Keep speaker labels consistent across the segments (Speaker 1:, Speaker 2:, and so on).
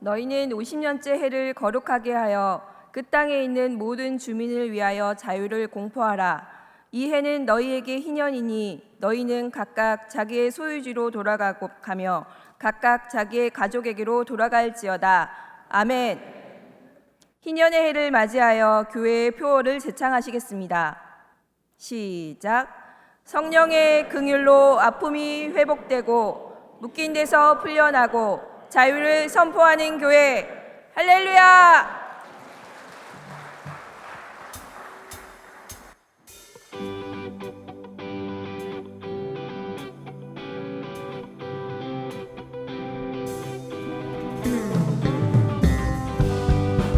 Speaker 1: 너희는 50년째 해를 거룩하게 하여 그 땅에 있는 모든 주민을 위하여 자유를 공포하라. 이 해는 너희에게 희년이니 너희는 각각 자기의 소유지로 돌아가며 각각 자기의 가족에게로 돌아갈지어다. 아멘. 희년의 해를 맞이하여 교회의 표어를 제창하시겠습니다. 시작. 성령의 긍휼로 아픔이 회복되고 묶인 데서 풀려나고 자유를 선포하는 교회. 할렐루야!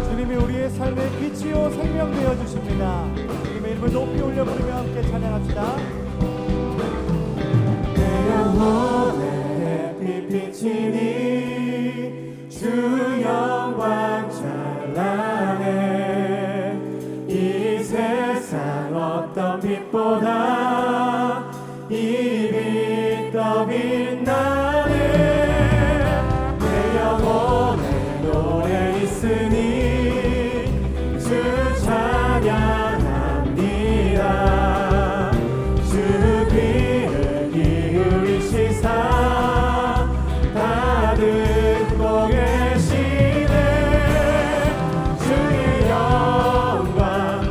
Speaker 2: 주님이 우리의 삶의 빛이요 생명 되어 주십니다. 주님의 이름을 높이 올려 부르며 함께 찬양합시다. 내 영혼의 햇빛 비치니 주 영광 찬란해. 이 세상 어떤 빛보다 이 빛 더 빛나네. 내 영혼의 노래 있으니 주 찬양합니다. 주 귀를 기울이시사 다 듣고 계시네. 주의 영광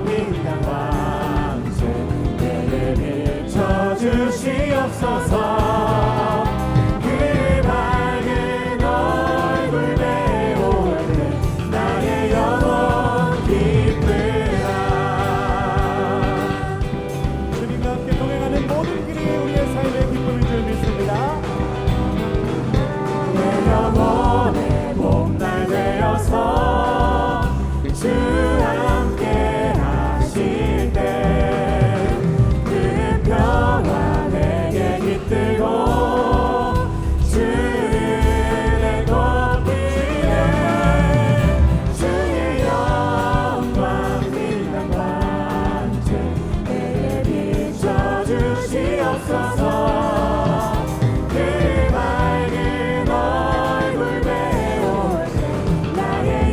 Speaker 2: 빛난 왕제 내게 비춰주시옵소서. 그의 밝은 얼굴 배울 때 나의 영혼 기쁘라. 주의 영광 빛난 왕제 내게 비춰주시옵소서. 그의 밝은 얼굴 배울 때 나의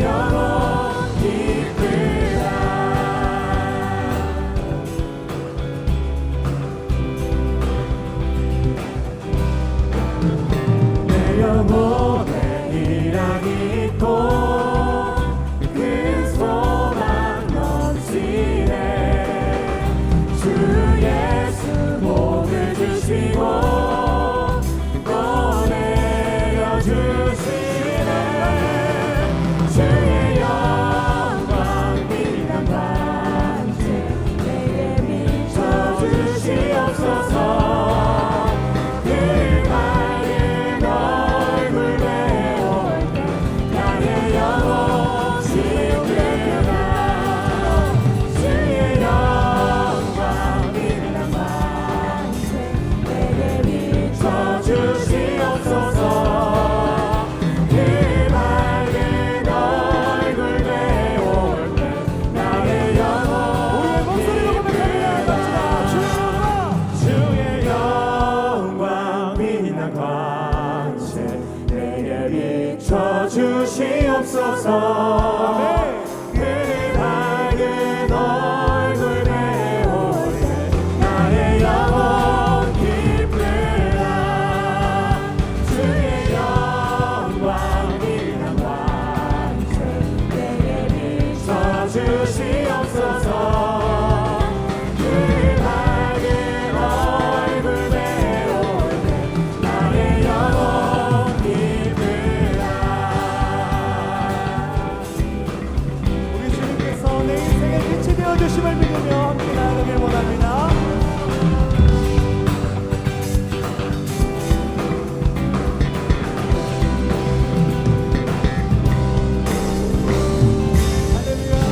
Speaker 2: 영혼 기쁘라. 내 인생의 빛이 되어주심을 믿으며 함께 나아가길 원합니다. 할렐루야.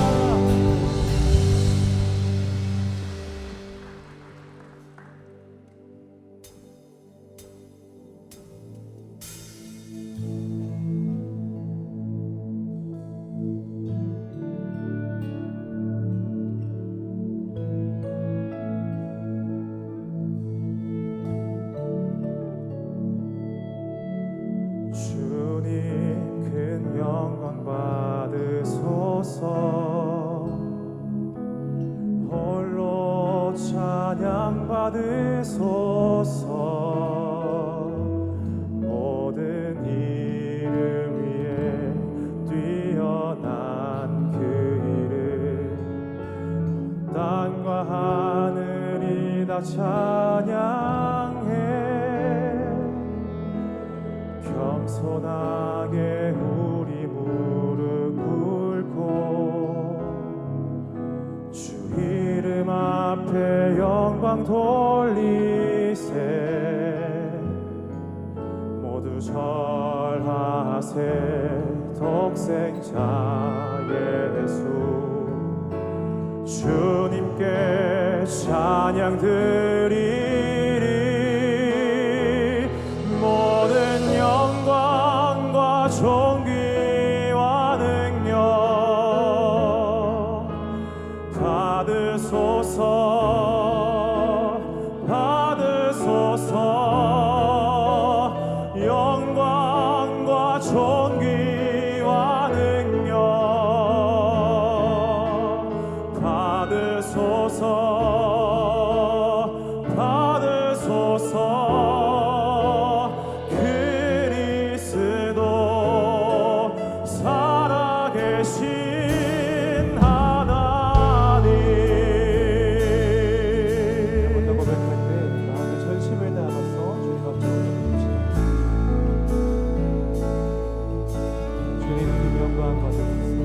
Speaker 2: 찬양 받으소서. 모든 이름 위에 뛰어난 그 이름 땅과 하늘이 다 찬양해. 겸손하게 우리 무릎 꿇고 주 이름 앞에 영광 돌리세. 모두 절하세. 독생자 예수 주님께 찬양 드리리. 모든 영광과 존귀와 능력 받으소서. 받으소서. 영광과 존귀와 능력 받으소서. 받으소서. 그리스도 살아계신 하나님. 먼저 고백할 때 마음의 전심을 담아서 주님 앞에 올려드립시다. 주님 그 영광 받으소서.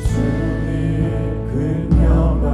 Speaker 2: 주님 그 영광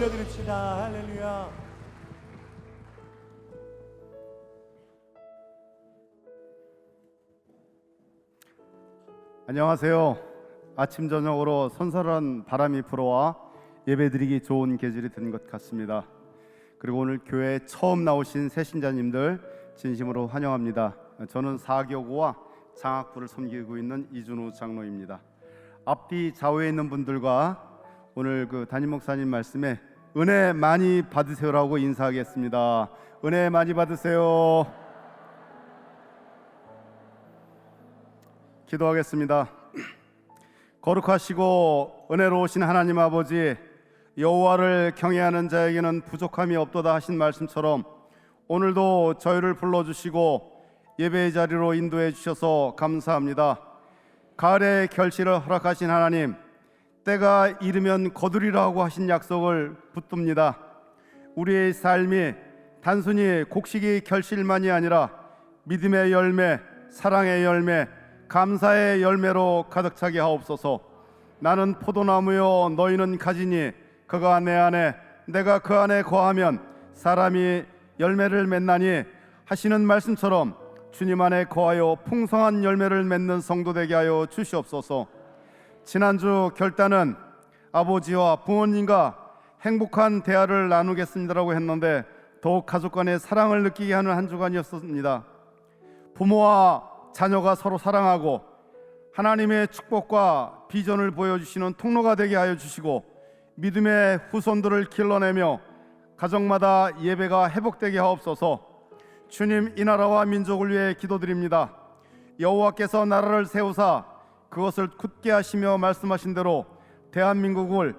Speaker 2: 올려드립시다. 할렐루야.
Speaker 3: 안녕하세요. 아침 저녁으로 선선한 바람이 불어와 예배드리기 좋은 계절이 된 것 같습니다. 그리고 오늘 교회에 처음 나오신 새신자님들 진심으로 환영합니다. 저는 사교구와 장학부를 섬기고 있는 이준우 장로입니다. 앞뒤 좌우에 있는 분들과 오늘 그 담임 목사님 말씀에 은혜 많이 받으세요라고 인사하겠습니다. 은혜 많이 받으세요. 기도하겠습니다. 거룩하시고 은혜로우신 하나님 아버지, 여호와를 경외하는 자에게는 부족함이 없도다 하신 말씀처럼 오늘도 저희를 불러주시고 예배의 자리로 인도해 주셔서 감사합니다. 가을의 결실을 허락하신 하나님, 때가 이르면 거두리라고 하신 약속을 붙듭니다. 우리의 삶이 단순히 곡식의 결실만이 아니라 믿음의 열매, 사랑의 열매, 감사의 열매로 가득 차게 하옵소서. 나는 포도나무요 너희는 가지니 그가 내 안에 내가 그 안에 거하면 사람이 열매를 맺나니 하시는 말씀처럼 주님 안에 거하여 풍성한 열매를 맺는 성도 되게 하여 주시옵소서. 지난주 결단은 아버지와 부모님과 행복한 대화를 나누겠습니다라고 했는데 더욱 가족 간의 사랑을 느끼게 하는 한 주간이었습니다. 부모와 자녀가 서로 사랑하고 하나님의 축복과 비전을 보여주시는 통로가 되게 하여 주시고 믿음의 후손들을 길러내며 가정마다 예배가 회복되게 하옵소서. 주님, 이 나라와 민족을 위해 기도드립니다. 여호와께서 나라를 세우사 그것을 굳게 하시며 말씀하신 대로 대한민국을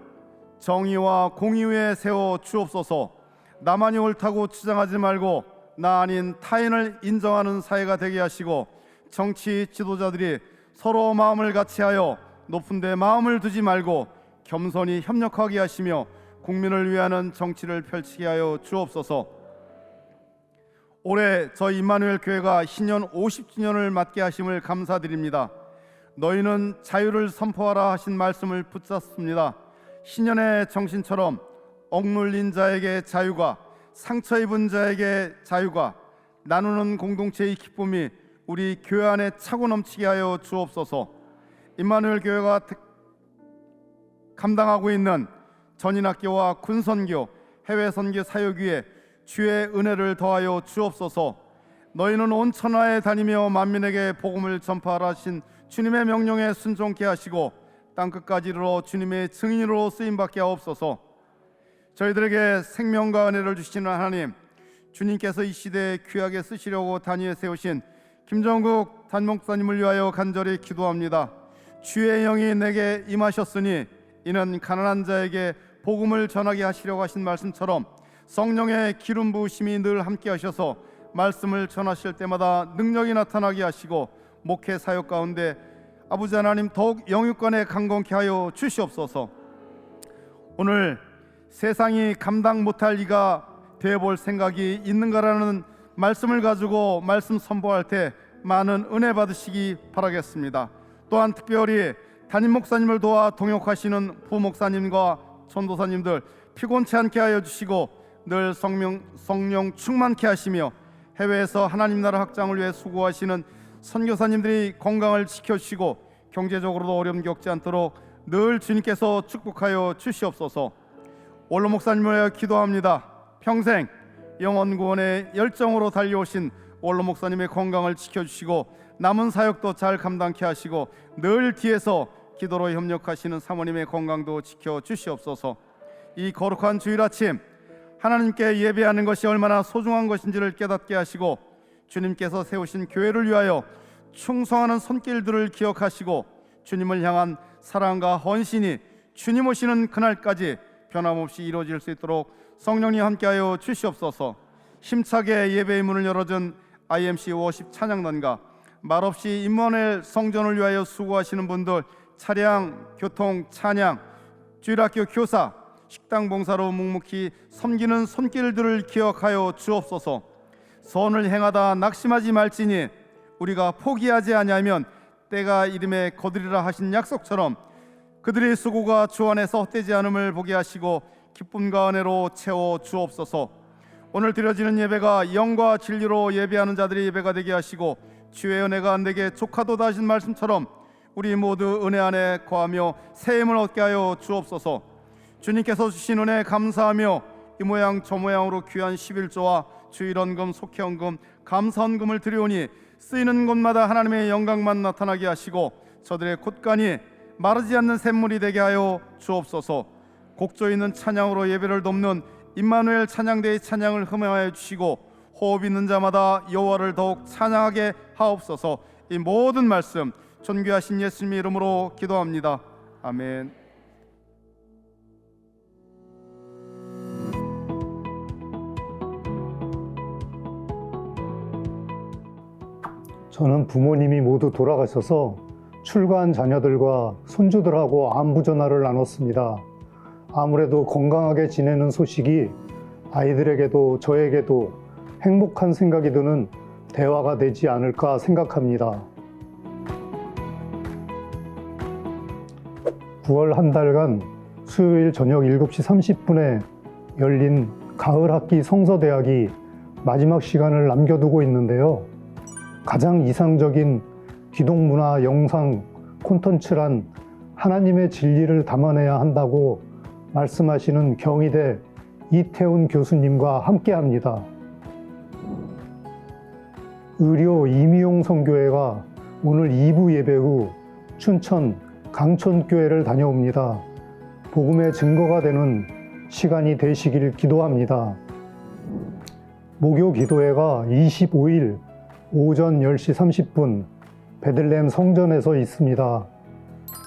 Speaker 3: 정의와 공의 위에 세워 주옵소서. 나만이 옳다고 주장하지 말고 나 아닌 타인을 인정하는 사회가 되게 하시고 정치 지도자들이 서로 마음을 같이하여 높은 데 마음을 두지 말고 겸손히 협력하게 하시며 국민을 위하는 정치를 펼치게 하여 주옵소서. 올해 저희 임마누엘 교회가 신년 50주년을 맞게 하심을 감사드립니다. 너희는 자유를 선포하라 하신 말씀을 붙잡습니다. 신년의 정신처럼 억눌린 자에게 자유가, 상처 입은 자에게 자유가, 나누는 공동체의 기쁨이 우리 교회 안에 차고 넘치게 하여 주옵소서. 임마누엘 교회가 감당하고 있는 전인학교와 군선교, 해외선교 사역 위에 주의 은혜를 더하여 주옵소서. 너희는 온 천하에 다니며 만민에게 복음을 전파하라 하신 주님의 명령에 순종케 하시고 땅끝까지 이르러 주님의 증인으로 쓰임받게 하옵소서. 저희들에게 생명과 은혜를 주시는 하나님, 주님께서 이 시대에 귀하게 쓰시려고 단위에 세우신 김정국 단목사님을 위하여 간절히 기도합니다. 주의 영이 내게 임하셨으니 이는 가난한 자에게 복음을 전하게 하시려고 하신 말씀처럼 성령의 기름 부으심이 늘 함께 하셔서 말씀을 전하실 때마다 능력이 나타나게 하시고 목회 사역 가운데 아버지 하나님 더욱 영육간에 강건케 하여 주시옵소서. 오늘 세상이 감당 못할 이가 되어볼 생각이 있는가라는 말씀을 가지고 말씀 선포할 때 많은 은혜 받으시기 바라겠습니다. 또한 특별히 담임 목사님을 도와 동역하시는 부목사님과 전도사님들 피곤치 않게 하여 주시고 늘 성령 충만케 하시며 해외에서 하나님 나라 확장을 위해 수고하시는 선교사님들이 건강을 지켜주시고 경제적으로도 어려움 겪지 않도록 늘 주님께서 축복하여 주시옵소서. 원로 목사님을 위하여 기도합니다. 평생 영원 구원의 열정으로 달려오신 원로 목사님의 건강을 지켜주시고 남은 사역도 잘 감당케 하시고 늘 뒤에서 기도로 협력하시는 사모님의 건강도 지켜주시옵소서. 이 거룩한 주일 아침 하나님께 예배하는 것이 얼마나 소중한 것인지를 깨닫게 하시고 주님께서 세우신 교회를 위하여 충성하는 손길들을 기억하시고 주님을 향한 사랑과 헌신이 주님 오시는 그날까지 변함없이 이루어질 수 있도록 성령님 함께하여 주시옵소서. 힘차게 예배의 문을 열어준 IMC 워십 찬양단과 말없이 임마누엘 성전을 위하여 수고하시는 분들, 차량, 교통, 찬양, 주일학교 교사, 식당 봉사로 묵묵히 섬기는 손길들을 기억하여 주옵소서. 선을 행하다 낙심하지 말지니 우리가 포기하지 아니하면 때가 이름에 거두리라 하신 약속처럼 그들의 수고가 주 안에서 헛되지 않음을 보게 하시고 기쁨과 은혜로 채워 주옵소서. 오늘 드려지는 예배가 영과 진리로 예배하는 자들의 예배가 되게 하시고 주의 은혜가 내게 족하도다 하신 말씀처럼 우리 모두 은혜 안에 거하며 새 힘을 얻게 하여 주옵소서. 주님께서 주신 은혜 감사하며 이 모양 저 모양으로 귀한 11조와 주일헌금 속회헌금 감사헌금을 드리오니 쓰이는 곳마다 하나님의 영광만 나타나게 하시고 저들의 곳간이 마르지 않는 샘물이 되게 하여 주옵소서. 곡조 있는 찬양으로 예배를 돕는 임마누엘 찬양대의 찬양을 흠하여 주시고 호흡 있는 자마다 여호와를 더욱 찬양하게 하옵소서. 이 모든 말씀 존귀하신 예수님의 이름으로 기도합니다. 아멘.
Speaker 4: 저는 부모님이 모두 돌아가셔서 출가한 자녀들과 손주들하고 안부 전화를 나눴습니다. 아무래도 건강하게 지내는 소식이 아이들에게도 저에게도 행복한 생각이 드는 대화가 되지 않을까 생각합니다. 9월 한 달간 수요일 저녁 7시 30분에 열린 가을 학기 성서대학이 마지막 시간을 남겨두고 있는데요. 가장 이상적인 기독문화 영상 콘텐츠란 하나님의 진리를 담아내야 한다고 말씀하시는 경희대 이태훈 교수님과 함께합니다. 의료 이미용 선교회가 오늘 2부 예배 후 춘천 강촌교회를 다녀옵니다. 복음의 증거가 되는 시간이 되시길 기도합니다. 목요 기도회가 25일 오전 10시 30분 베들레헴 성전에서 있습니다.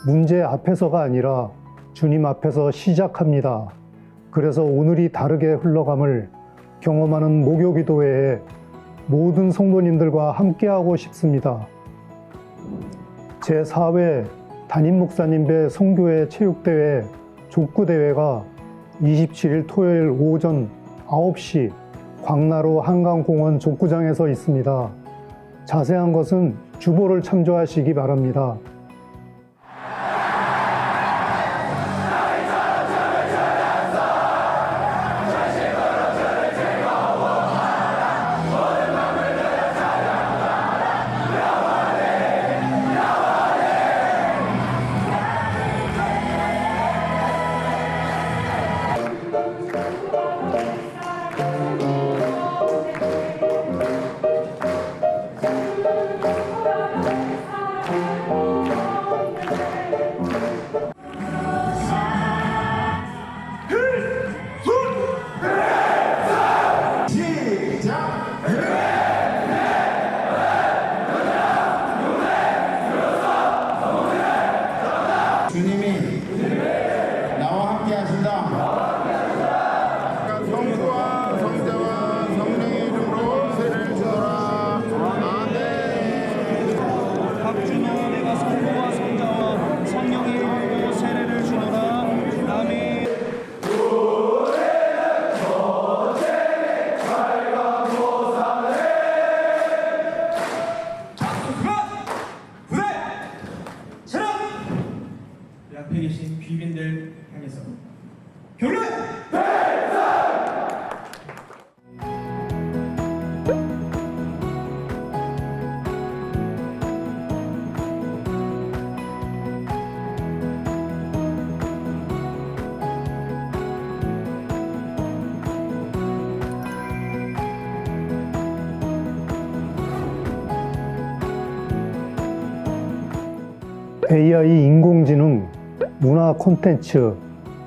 Speaker 4: 문제 앞에서가 아니라 주님 앞에서 시작합니다. 그래서 오늘이 다르게 흘러감을 경험하는 목요 기도회에 모든 성도님들과 함께하고 싶습니다. 제4회 담임 목사님배 성교회 체육대회 족구대회가 27일 토요일 오전 9시 광나루 한강공원 족구장에서 있습니다. 자세한 것은 주보를 참조하시기 바랍니다.
Speaker 5: 주님이 나와 함께 하신다. 성부와 성자와 성령의 이름으로 세례를 주어라. 아멘.
Speaker 6: 박준호 내가 성부와 성자와 성령의 이름으로 세례를 주노라. 아멘. 앞에 계신 귀빈들 향해서 경례!
Speaker 4: AI 인공지능 문화 콘텐츠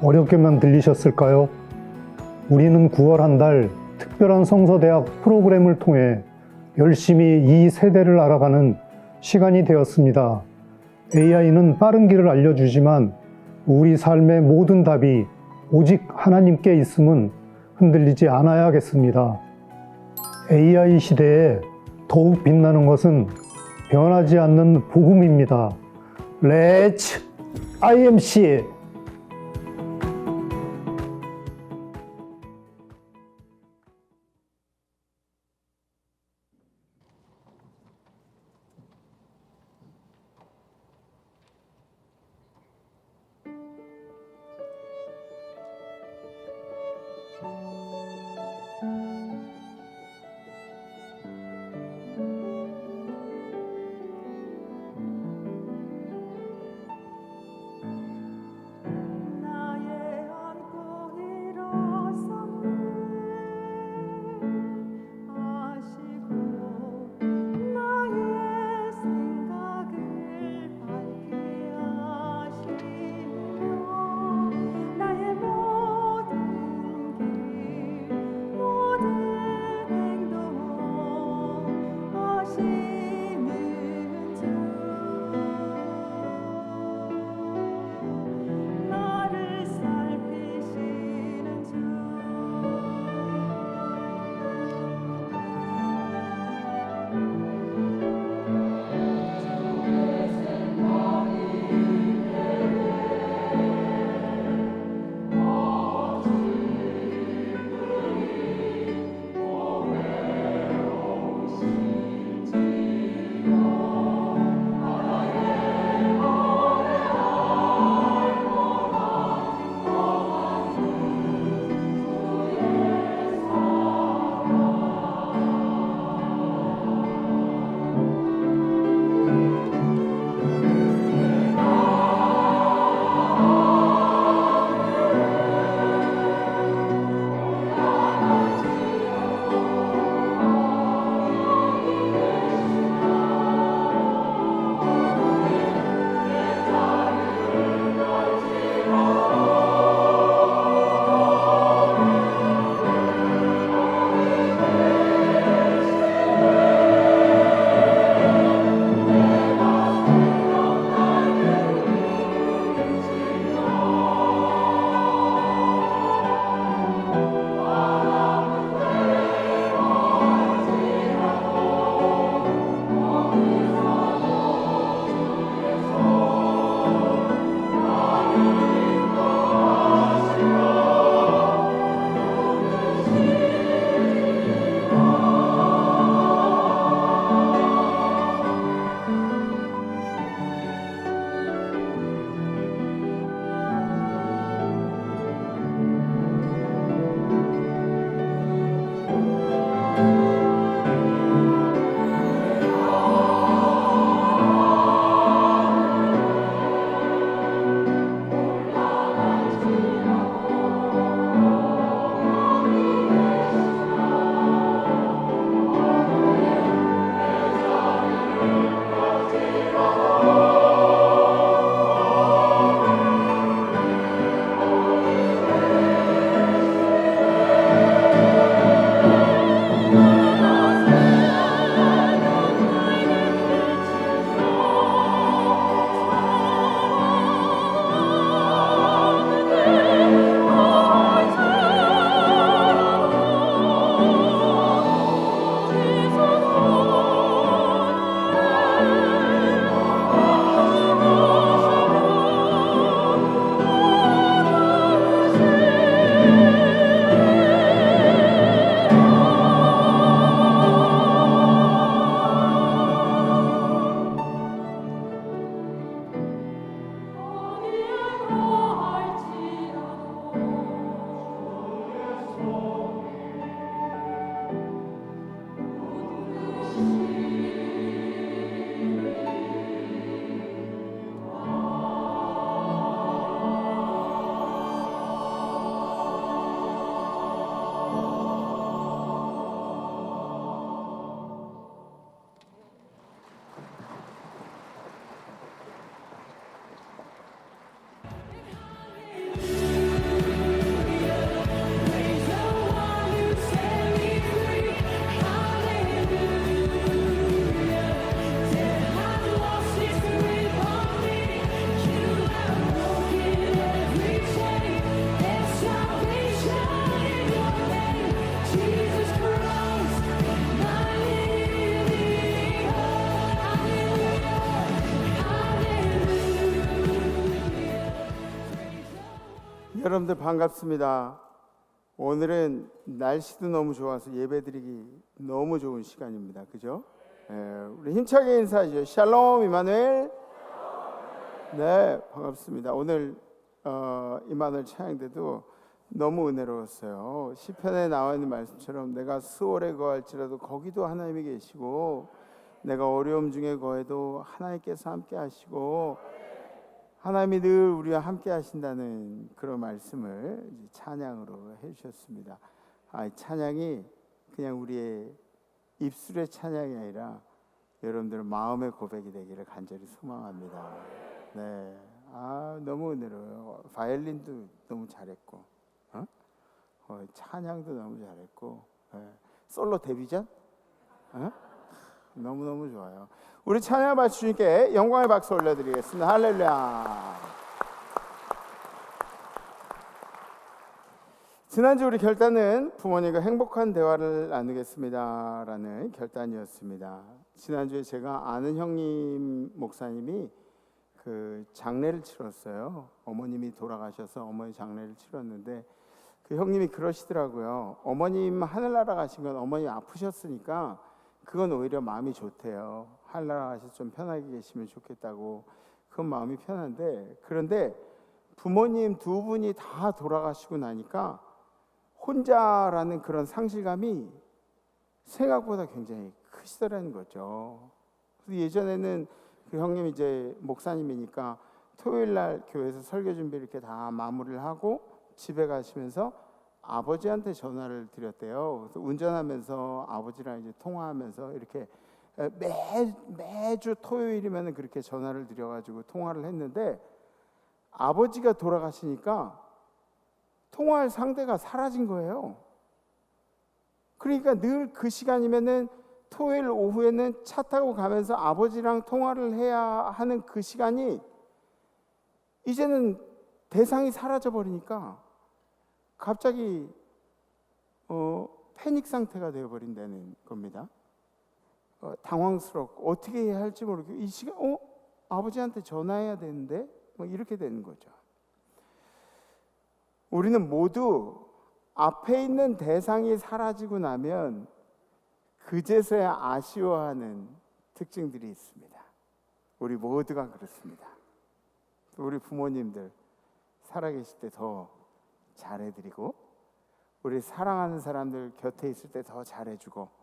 Speaker 4: 어렵게만 들리셨을까요? 우리는 9월 한 달 특별한 성서대학 프로그램을 통해 열심히 이 세대를 알아가는 시간이 되었습니다. AI는 빠른 길을 알려주지만 우리 삶의 모든 답이 오직 하나님께 있음은 흔들리지 않아야겠습니다. AI 시대에 더욱 빛나는 것은 변하지 않는 복음입니다. Let's IMC
Speaker 5: 여러분들 반갑습니다. 오늘은 날씨도 너무 좋아서 예배드리기 너무 좋은 시간입니다. 그죠? 우리 힘차게 인사하죠. 샬롬 이마누엘. 네, 반갑습니다. 오늘 이마누엘 찬양대도 너무 은혜로웠어요. 시편에 나와 있는 말씀처럼 내가 스월에 거할지라도 거기도 하나님이 계시고, 내가 어려움 중에 거해도 하나님께서 함께 하시고, 하나님이 늘 우리와 함께 하신다는 그런 말씀을 이제 찬양으로 해주셨습니다. 이 찬양이 그냥 우리의 입술의 찬양이 아니라 여러분들 마음의 고백이 되기를 간절히 소망합니다. 네, 너무 은혜로워요. 바이올린도 너무 잘했고, 찬양도 너무 잘했고, 솔로 데뷔전, 너무너무 좋아요. 우리 찬양 받쳐 주님께 영광의 박수 올려드리겠습니다. 할렐루야. 지난주 우리 결단은 부모님과 행복한 대화를 나누겠습니다 라는 결단이었습니다. 지난주에 제가 아는 형님 목사님이 그 장례를 치렀어요. 어머님이 돌아가셔서 어머니 장례를 치렀는데 그 형님이 그러시더라고요. 어머님 하늘나라 가신 건 어머니 아프셨으니까 그건 오히려 마음이 좋대요. 하늘나라 가셔서 좀 편하게 계시면 좋겠다고. 그건 마음이 편한데, 그런데 부모님 두 분이 다 돌아가시고 나니까 혼자라는 그런 상실감이 생각보다 굉장히 크시더라는 거죠. 그래서 예전에는 그 형님이 이제 목사님이니까 토요일 날 교회에서 설교 준비 이렇게 다 마무리를 하고 집에 가시면서 아버지한테 전화를 드렸대요. 그래서 운전하면서 아버지랑 이제 통화하면서 이렇게 매주 토요일이면 그렇게 전화를 드려가지고 통화를 했는데, 아버지가 돌아가시니까 통화할 상대가 사라진 거예요. 그러니까 늘 그 시간이면은 토요일 오후에는 차 타고 가면서 아버지랑 통화를 해야 하는 그 시간이 이제는 대상이 사라져 버리니까 갑자기 패닉 상태가 되어버린다는 겁니다. 당황스럽고 어떻게 해야 할지 모르고, 이 시간 아버지한테 전화해야 되는데 뭐 이렇게 되는 거죠. 우리는 모두 앞에 있는 대상이 사라지고 나면 그제서야 아쉬워하는 특징들이 있습니다. 우리 모두가 그렇습니다. 우리 부모님들 살아계실 때 더 잘해드리고, 우리 사랑하는 사람들 곁에 있을 때 더 잘해주고,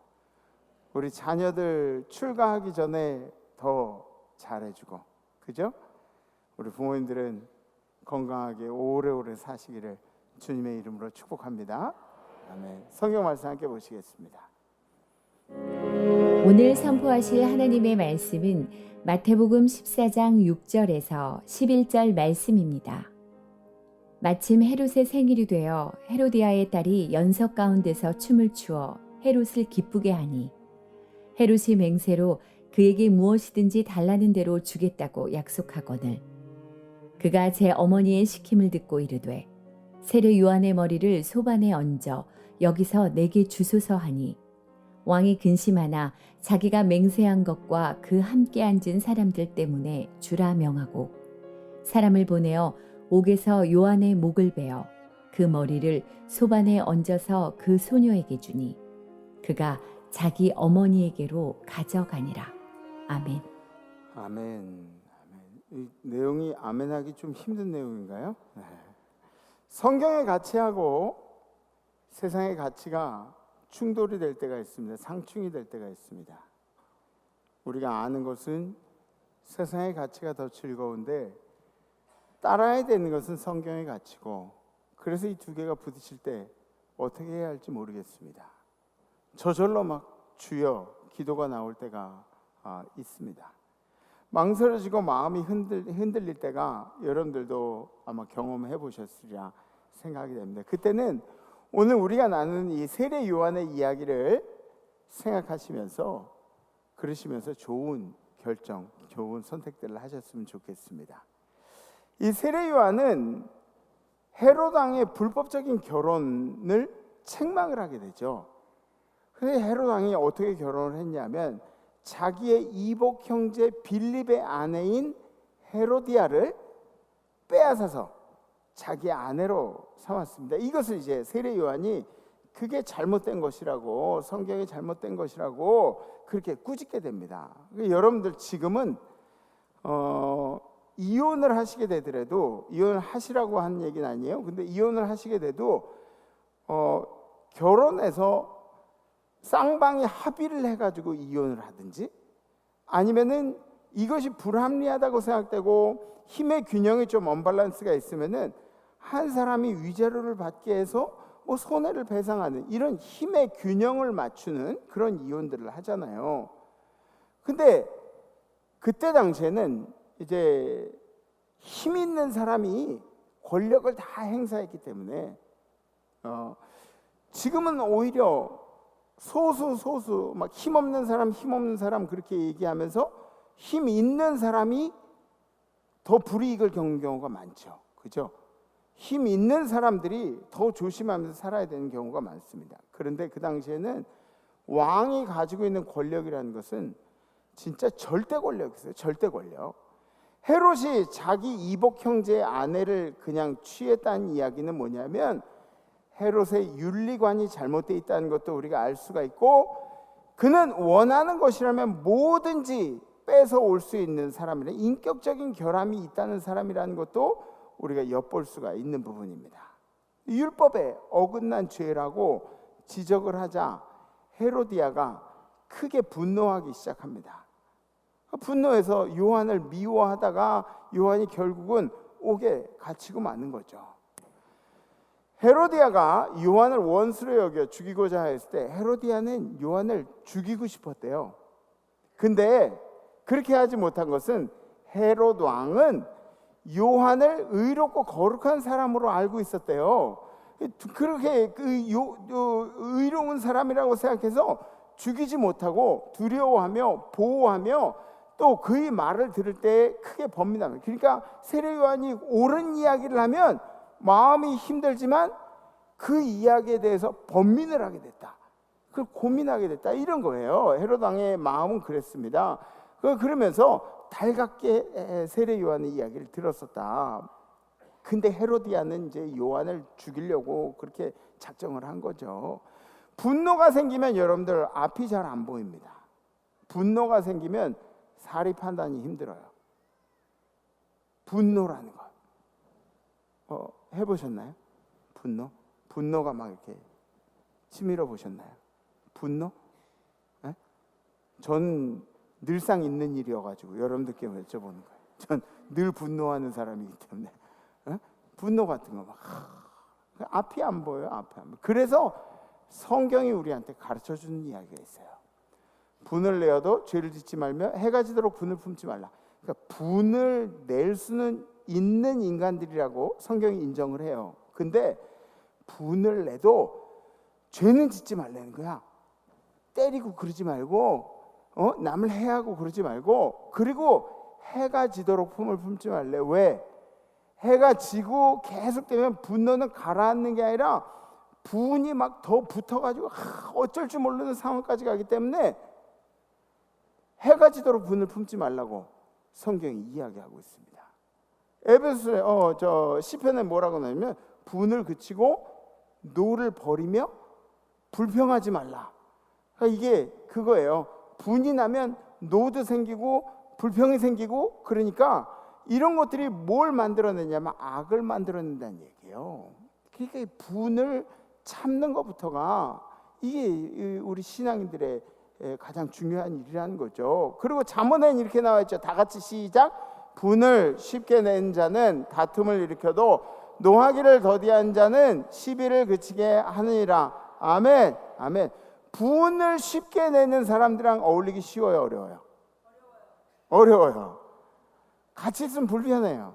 Speaker 5: 우리 자녀들 출가하기 전에 더 잘해주고, 그죠? 우리 부모님들은 건강하게 오래오래 사시기를 주님의 이름으로 축복합니다. 아멘. 성경 말씀 함께 보시겠습니다.
Speaker 7: 오늘 선포하실 하나님의 말씀은 마태복음 14장 6절에서 11절 말씀입니다. 마침 헤롯의 생일이 되어 헤로디아의 딸이 연석 가운데서 춤을 추어 헤롯을 기쁘게 하니 헤롯이 맹세로 그에게 무엇이든지 달라는 대로 주겠다고 약속하거늘 그가 제 어머니의 시킴을 듣고 이르되 세례 요한의 머리를 소반에 얹어 여기서 내게 주소서 하니 왕이 근심하나 자기가 맹세한 것과 그 함께 앉은 사람들 때문에 주라 명하고 사람을 보내어 옥에서 요한의 목을 베어 그 머리를 소반에 얹어서 그 소녀에게 주니 그가 자기 어머니에게로 가져가니라. 아멘.
Speaker 5: 아멘. 이 내용이 아멘하기 좀 힘든 내용인가요? 네. 성경의 가치하고 세상의 가치가 충돌이 될 때가 있습니다. 상충이 될 때가 있습니다. 우리가 아는 것은 세상의 가치가 더 즐거운데 따라야 되는 것은 성경의 가치고, 그래서 이 두 개가 부딪힐 때 어떻게 해야 할지 모르겠습니다. 저절로 막 주여 기도가 나올 때가 있습니다. 망설여지고 마음이 흔들릴 때가 여러분들도 아마 경험해 보셨으리라 생각이 됩니다. 그때는 오늘 우리가 나누는 이 세례 요한의 이야기를 생각하시면서 그러시면서 좋은 결정, 좋은 선택들을 하셨으면 좋겠습니다. 이 세례 요한은 헤롯 왕의 불법적인 결혼을 책망을 하게 되죠. 그런데 헤롯 왕이 어떻게 결혼을 했냐면 자기의 이복 형제 빌립의 아내인 헤로디아를 빼앗아서 자기 아내로 삼았습니다. 이것을 이제 세례 요한이 그게 잘못된 것이라고, 성경이 잘못된 것이라고 그렇게 꾸짖게 됩니다. 여러분들 지금은 이혼을 하시게 되더라도, 이혼을 하시라고 하는 얘기는 아니에요. 근데 이혼을 하시게 돼도 결혼해서 쌍방이 합의를 해가지고 이혼을 하든지, 아니면은 이것이 불합리하다고 생각되고 힘의 균형이 좀 언밸런스가 있으면은 한 사람이 위자료를 받게 해서 뭐 손해를 배상하는 이런 힘의 균형을 맞추는 그런 이혼들을 하잖아요. 근데 그때 당시에는 이제 힘 있는 사람이 권력을 다 행사했기 때문에 지금은 오히려 소수 막 힘없는 사람 그렇게 얘기하면서 힘 있는 사람이 더 불이익을 겪는 경우가 많죠. 그죠? 힘 있는 사람들이 더 조심하면서 살아야 되는 경우가 많습니다. 그런데 그 당시에는 왕이 가지고 있는 권력이라는 것은 진짜 절대 권력이었어요. 절대 권력. 헤롯이 자기 이복 형제의 아내를 그냥 취했다는 이야기는 뭐냐면 헤롯의 윤리관이 잘못되어 있다는 것도 우리가 알 수가 있고, 그는 원하는 것이라면 뭐든지 뺏어 올 수 있는 사람이라, 인격적인 결함이 있다는 사람이라는 것도 우리가 엿볼 수가 있는 부분입니다. 율법에 어긋난 죄라고 지적을 하자 헤로디아가 크게 분노하기 시작합니다. 분노해서 요한을 미워하다가 요한이 결국은 옥에 갇히고 마는 거죠. 헤로디아가 요한을 원수로 여겨 죽이고자 했을 때 헤로디아는 요한을 죽이고 싶었대요. 근데 그렇게 하지 못한 것은 헤롯 왕은 요한을 의롭고 거룩한 사람으로 알고 있었대요. 그렇게 의로운 사람이라고 생각해서 죽이지 못하고 두려워하며 보호하며 또 그의 말을 들을 때 크게 번민합니다. 그러니까 세례 요한이 옳은 이야기를 하면 마음이 힘들지만 그 이야기에 대해서 번민을 하게 됐다. 그걸 고민하게 됐다. 이런 거예요. 헤롯 왕의 마음은 그랬습니다. 그러면서 달갑게 세례 요한의 이야기를 들었었다. 근데 헤로디아는 이제 요한을 죽이려고 그렇게 작정을 한 거죠. 분노가 생기면 여러분들 앞이 잘 안 보입니다. 분노가 생기면 사리 판단이 힘들어요. 분노라는 것 해보셨나요? 분노가 막 이렇게 치밀어 보셨나요? 분노? 네? 전 늘상 있는 일이어가지고 여러분들께 여쭤보는 거예요. 전 늘 분노하는 사람이기 때문에 분노 같은 거 막 앞이 안 보여요. 앞이 안 보여. 그래서 성경이 우리한테 가르쳐주는 이야기가 있어요. 분을 내어도 죄를 짓지 말며 해가 지도록 분을 품지 말라. 그러니까 분을 낼 수는 있는 인간들이라고 성경이 인정을 해요. 근데 분을 내도 죄는 짓지 말라는 거야. 때리고 그러지 말고 남을 해하고 그러지 말고, 그리고 해가 지도록 품을 품지 말래. 왜? 해가 지고 계속되면 분노는 가라앉는 게 아니라 분이 막 더 붙어가지고 어쩔 줄 모르는 상황까지 가기 때문에 해가 지도록 분을 품지 말라고 성경이 이야기하고 있습니다. 에베소서에 시편에 뭐라고 나오냐면 분을 그치고 노를 버리며 불평하지 말라. 그러니까 이게 그거예요. 분이 나면 노도 생기고 불평이 생기고, 그러니까 이런 것들이 뭘 만들어내냐면 악을 만들어낸다는 얘기예요. 그러니까 분을 참는 것부터가 이게 우리 신앙인들의 가장 중요한 일이라는 거죠. 그리고 잠언에는 이렇게 나와 있죠. 다 같이 시작. 분을 쉽게 낸 자는 다툼을 일으켜도 노하기를 더디한 자는 시비를 그치게 하느니라. 아멘. 아멘. 분을 쉽게 내는 사람들이랑 어울리기 쉬워요, 어려워요? 어려워요. 같이 있으면 불편해요.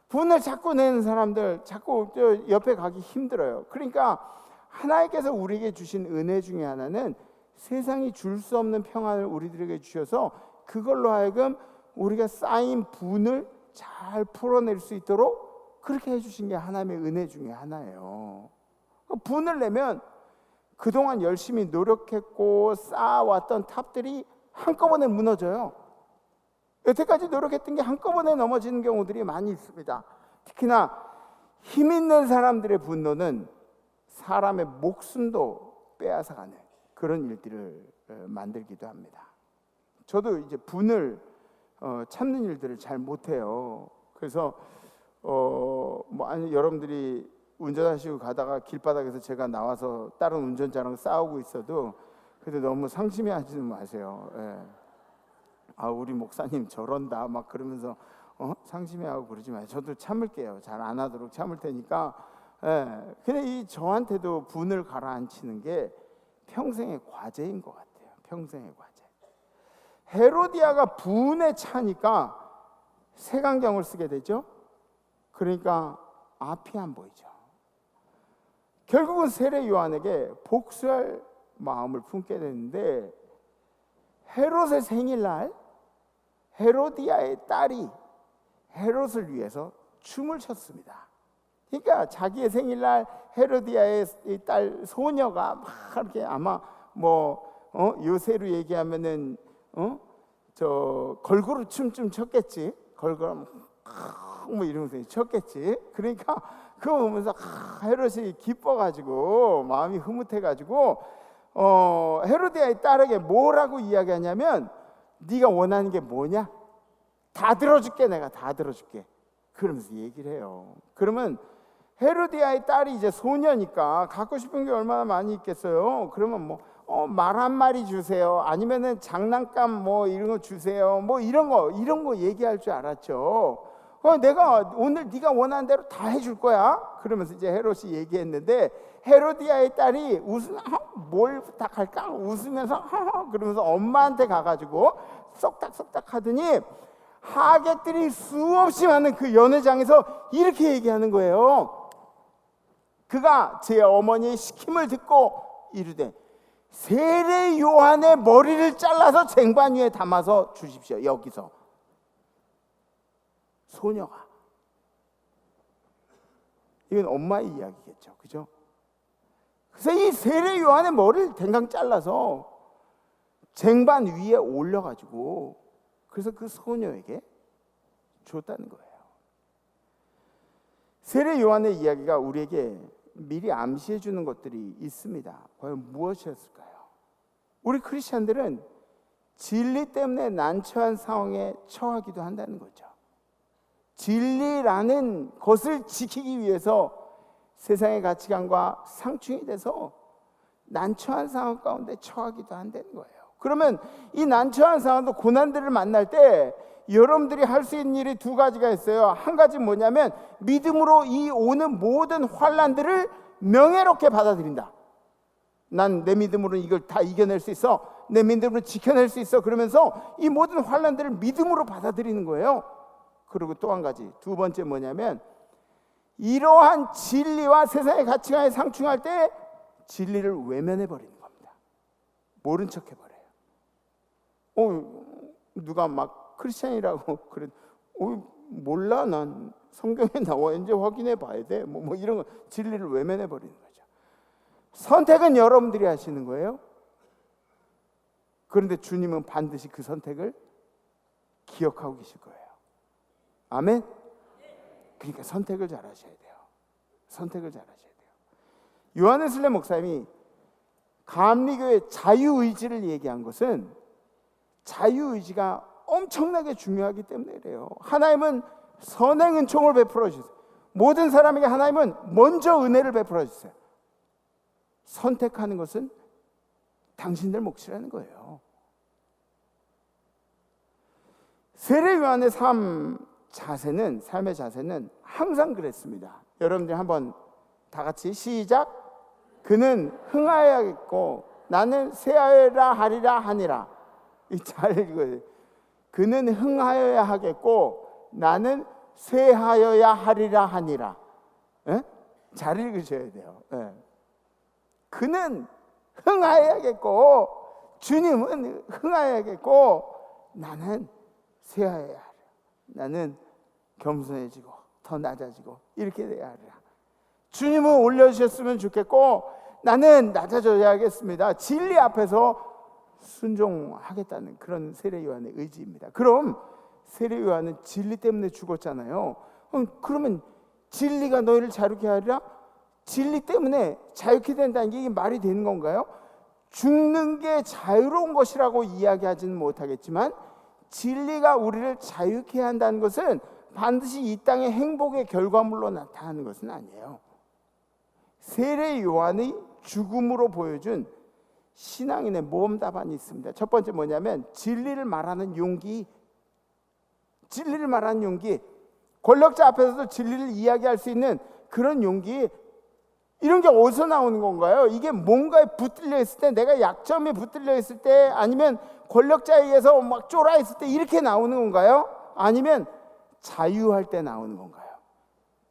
Speaker 5: 분을 자꾸 내는 사람들 자꾸 옆에 가기 힘들어요. 그러니까 하나님께서 우리에게 주신 은혜 중에 하나는 세상이 줄 수 없는 평안을 우리들에게 주셔서 그걸로 하여금 우리가 쌓인 분을 잘 풀어낼 수 있도록 그렇게 해주신 게 하나님의 은혜 중에 하나예요. 분을 내면 그동안 열심히 노력했고 쌓아왔던 탑들이 한꺼번에 무너져요. 여태까지 노력했던 게 한꺼번에 넘어지는 경우들이 많이 있습니다. 특히나 힘 있는 사람들의 분노는 사람의 목숨도 빼앗아가는 그런 일들을 만들기도 합니다. 저도 이제 분을 참는 일들을 잘 못해요. 그래서 아니 여러분들이 운전하시고 가다가 길바닥에서 제가 나와서 다른 운전자랑 싸우고 있어도 그래도 너무 상심해 하지는 마세요. 예. 아 우리 목사님 저런다 막 그러면서 상심해하고 그러지 마요. 저도 참을게요. 잘 안 하도록 참을 테니까. 예. 근데 이 저한테도 분을 가라앉히는 게 평생의 과제인 것 같아요. 평생의 과제. 헤로디아가 분에 차니까 색안경을 쓰게 되죠. 그러니까 앞이 안 보이죠. 결국은 세례 요한에게 복수할 마음을 품게 되는데 헤롯의 생일날 헤로디아의 딸이 헤롯을 위해서 춤을 췄습니다. 그러니까 자기의 생일날 헤로디아의 딸 소녀가 막 이렇게 아마 요새로 얘기하면은 저 걸그룹 춤 좀 췄겠지. 걸그룹 뭐 이러면서 췄겠지. 그러니까 그거 보면서 헤롯이 기뻐가지고 마음이 흐뭇해가지고 헤로디아의 딸에게 뭐라고 이야기하냐면 네가 원하는 게 뭐냐? 다 들어줄게. 내가 다 들어줄게. 그러면서 얘기를 해요. 그러면 헤로디아의 딸이 이제 소녀니까 갖고 싶은 게 얼마나 많이 있겠어요. 그러면 말 한 마리 주세요. 아니면은 장난감 이런 거 주세요. 이런 거 얘기할 줄 알았죠. 내가 오늘 네가 원하는 대로 다 해줄 거야. 그러면서 이제 헤롯이 얘기했는데 헤로디아의 딸이 뭘 부탁할까? 웃으면서 그러면서 엄마한테 가가지고 쏙닥쏙닥 하더니 하객들이 수없이 많은 그 연회장에서 이렇게 얘기하는 거예요. 그가 제 어머니의 시킴을 듣고 이르되 세례 요한의 머리를 잘라서 쟁반 위에 담아서 주십시오. 여기서 소녀가 이건 엄마의 이야기겠죠. 그죠? 그래서 이 세례 요한의 머리를 댕강 잘라서 쟁반 위에 올려가지고 그래서 그 소녀에게 줬다는 거예요. 세례 요한의 이야기가 우리에게 미리 암시해 주는 것들이 있습니다. 과연 무엇이었을까요? 우리 크리스천들은 진리 때문에 난처한 상황에 처하기도 한다는 거죠. 진리라는 것을 지키기 위해서 세상의 가치관과 상충이 돼서 난처한 상황 가운데 처하기도 한다는 거예요. 그러면 이 난처한 상황도 고난들을 만날 때 여러분들이 할 수 있는 일이 두 가지가 있어요. 한 가지는 뭐냐면 믿음으로 이 오는 모든 환난들을 명예롭게 받아들인다. 난 내 믿음으로는 이걸 다 이겨낼 수 있어. 내 믿음으로 지켜낼 수 있어. 그러면서 이 모든 환난들을 믿음으로 받아들이는 거예요. 그리고 또 한 가지, 두 번째 뭐냐면 이러한 진리와 세상의 가치관에 상충할 때 진리를 외면해 버리는 겁니다. 모른 척 해버려요. 누가 막 크리스찬이라고 그래, 몰라, 난 성경에 나와 이제 확인해 봐야 돼. 이런 거 진리를 외면해 버리는 거죠. 선택은 여러분들이 하시는 거예요. 그런데 주님은 반드시 그 선택을 기억하고 계실 거예요. 아멘. 그러니까 선택을 잘 하셔야 돼요. 선택을 잘 하셔야 돼요. 요한웨슬리 목사님이 감리교의 자유의지를 얘기한 것은 자유의지가 엄청나게 중요하기 때문에 그래요. 하나님은 선행 은총을 베풀어 주세요. 모든 사람에게 하나님은 먼저 은혜를 베풀어 주세요. 선택하는 것은 당신들 몫이라는 거예요. 세례 요한의 삶의 자세는 항상 그랬습니다. 여러분들 한번 다 같이 시작. 그는 흥하여야겠고 나는 쇠하여야 하리라 하니라. 잘 읽어요. 그는 흥하여야 하겠고 나는 쇠하여야 하리라 하니라. 에? 잘 읽으셔야 돼요. 에. 그는 흥하여야겠고 주님은 흥하여야겠고 나는 쇠하여야 하리라. 나는 겸손해지고 더 낮아지고 이렇게 돼야 하리라. 주님은 올려주셨으면 좋겠고 나는 낮아져야겠습니다. 진리 앞에서 순종하겠다는 그런 세례 요한의 의지입니다. 그럼 세례 요한은 진리 때문에 죽었잖아요. 그러면 진리가 너희를 자유케 하리라. 진리 때문에 자유케 된다는 게 이게 말이 되는 건가요? 죽는 게 자유로운 것이라고 이야기하지는 못하겠지만 진리가 우리를 자유케 한다는 것은 반드시 이 땅의 행복의 결과물로 나타나는 것은 아니에요. 세례 요한의 죽음으로 보여준 신앙인의 모험 답안이 있습니다. 첫 번째 뭐냐면 진리를 말하는 용기. 진리를 말하는 용기. 권력자 앞에서도 진리를 이야기할 수 있는 그런 용기. 이런 게 어디서 나오는 건가요? 이게 뭔가에 붙들려 있을 때, 내가 약점에 붙들려 있을 때, 아니면 권력자에 의해서 막 쫄아 있을 때 이렇게 나오는 건가요? 아니면 자유할 때 나오는 건가요?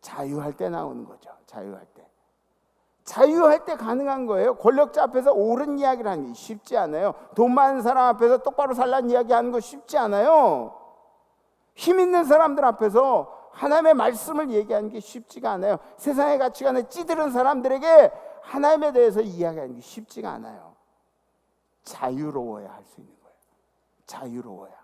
Speaker 5: 자유할 때 나오는 거죠. 자유할 때. 자유할 때 가능한 거예요. 권력자 앞에서 옳은 이야기를 하는 게 쉽지 않아요. 돈 많은 사람 앞에서 똑바로 살라는 이야기 하는 거 쉽지 않아요. 힘 있는 사람들 앞에서 하나님의 말씀을 얘기하는 게 쉽지가 않아요. 세상의 가치관에 찌들은 사람들에게 하나님에 대해서 이야기하는 게 쉽지가 않아요. 자유로워야 할 수 있는 거예요. 자유로워야.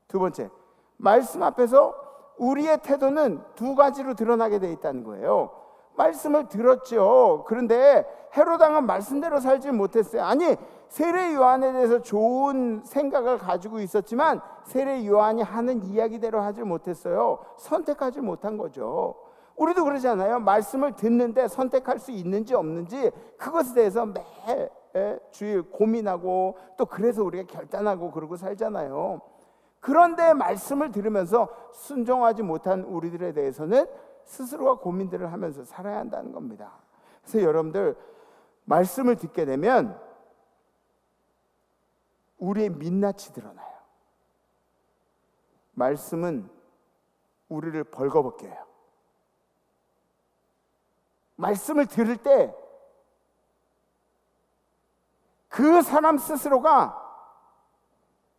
Speaker 5: 두 번째, 말씀 앞에서 우리의 태도는 두 가지로 드러나게 돼 있다는 거예요. 말씀을 들었죠. 그런데 헤롯 왕은 말씀대로 살지 못했어요. 아니, 세례 요한에 대해서 좋은 생각을 가지고 있었지만 세례 요한이 하는 이야기대로 하지 못했어요. 선택하지 못한 거죠. 우리도 그러잖아요. 말씀을 듣는데 선택할 수 있는지 없는지 그것에 대해서 매 주일 고민하고 또 그래서 우리가 결단하고 그러고 살잖아요. 그런데 말씀을 들으면서 순종하지 못한 우리들에 대해서는 스스로가 고민들을 하면서 살아야 한다는 겁니다. 그래서 여러분들 말씀을 듣게 되면 우리의 민낯이 드러나요. 말씀은 우리를 벌거벗게 해요. 말씀을 들을 때 그 사람 스스로가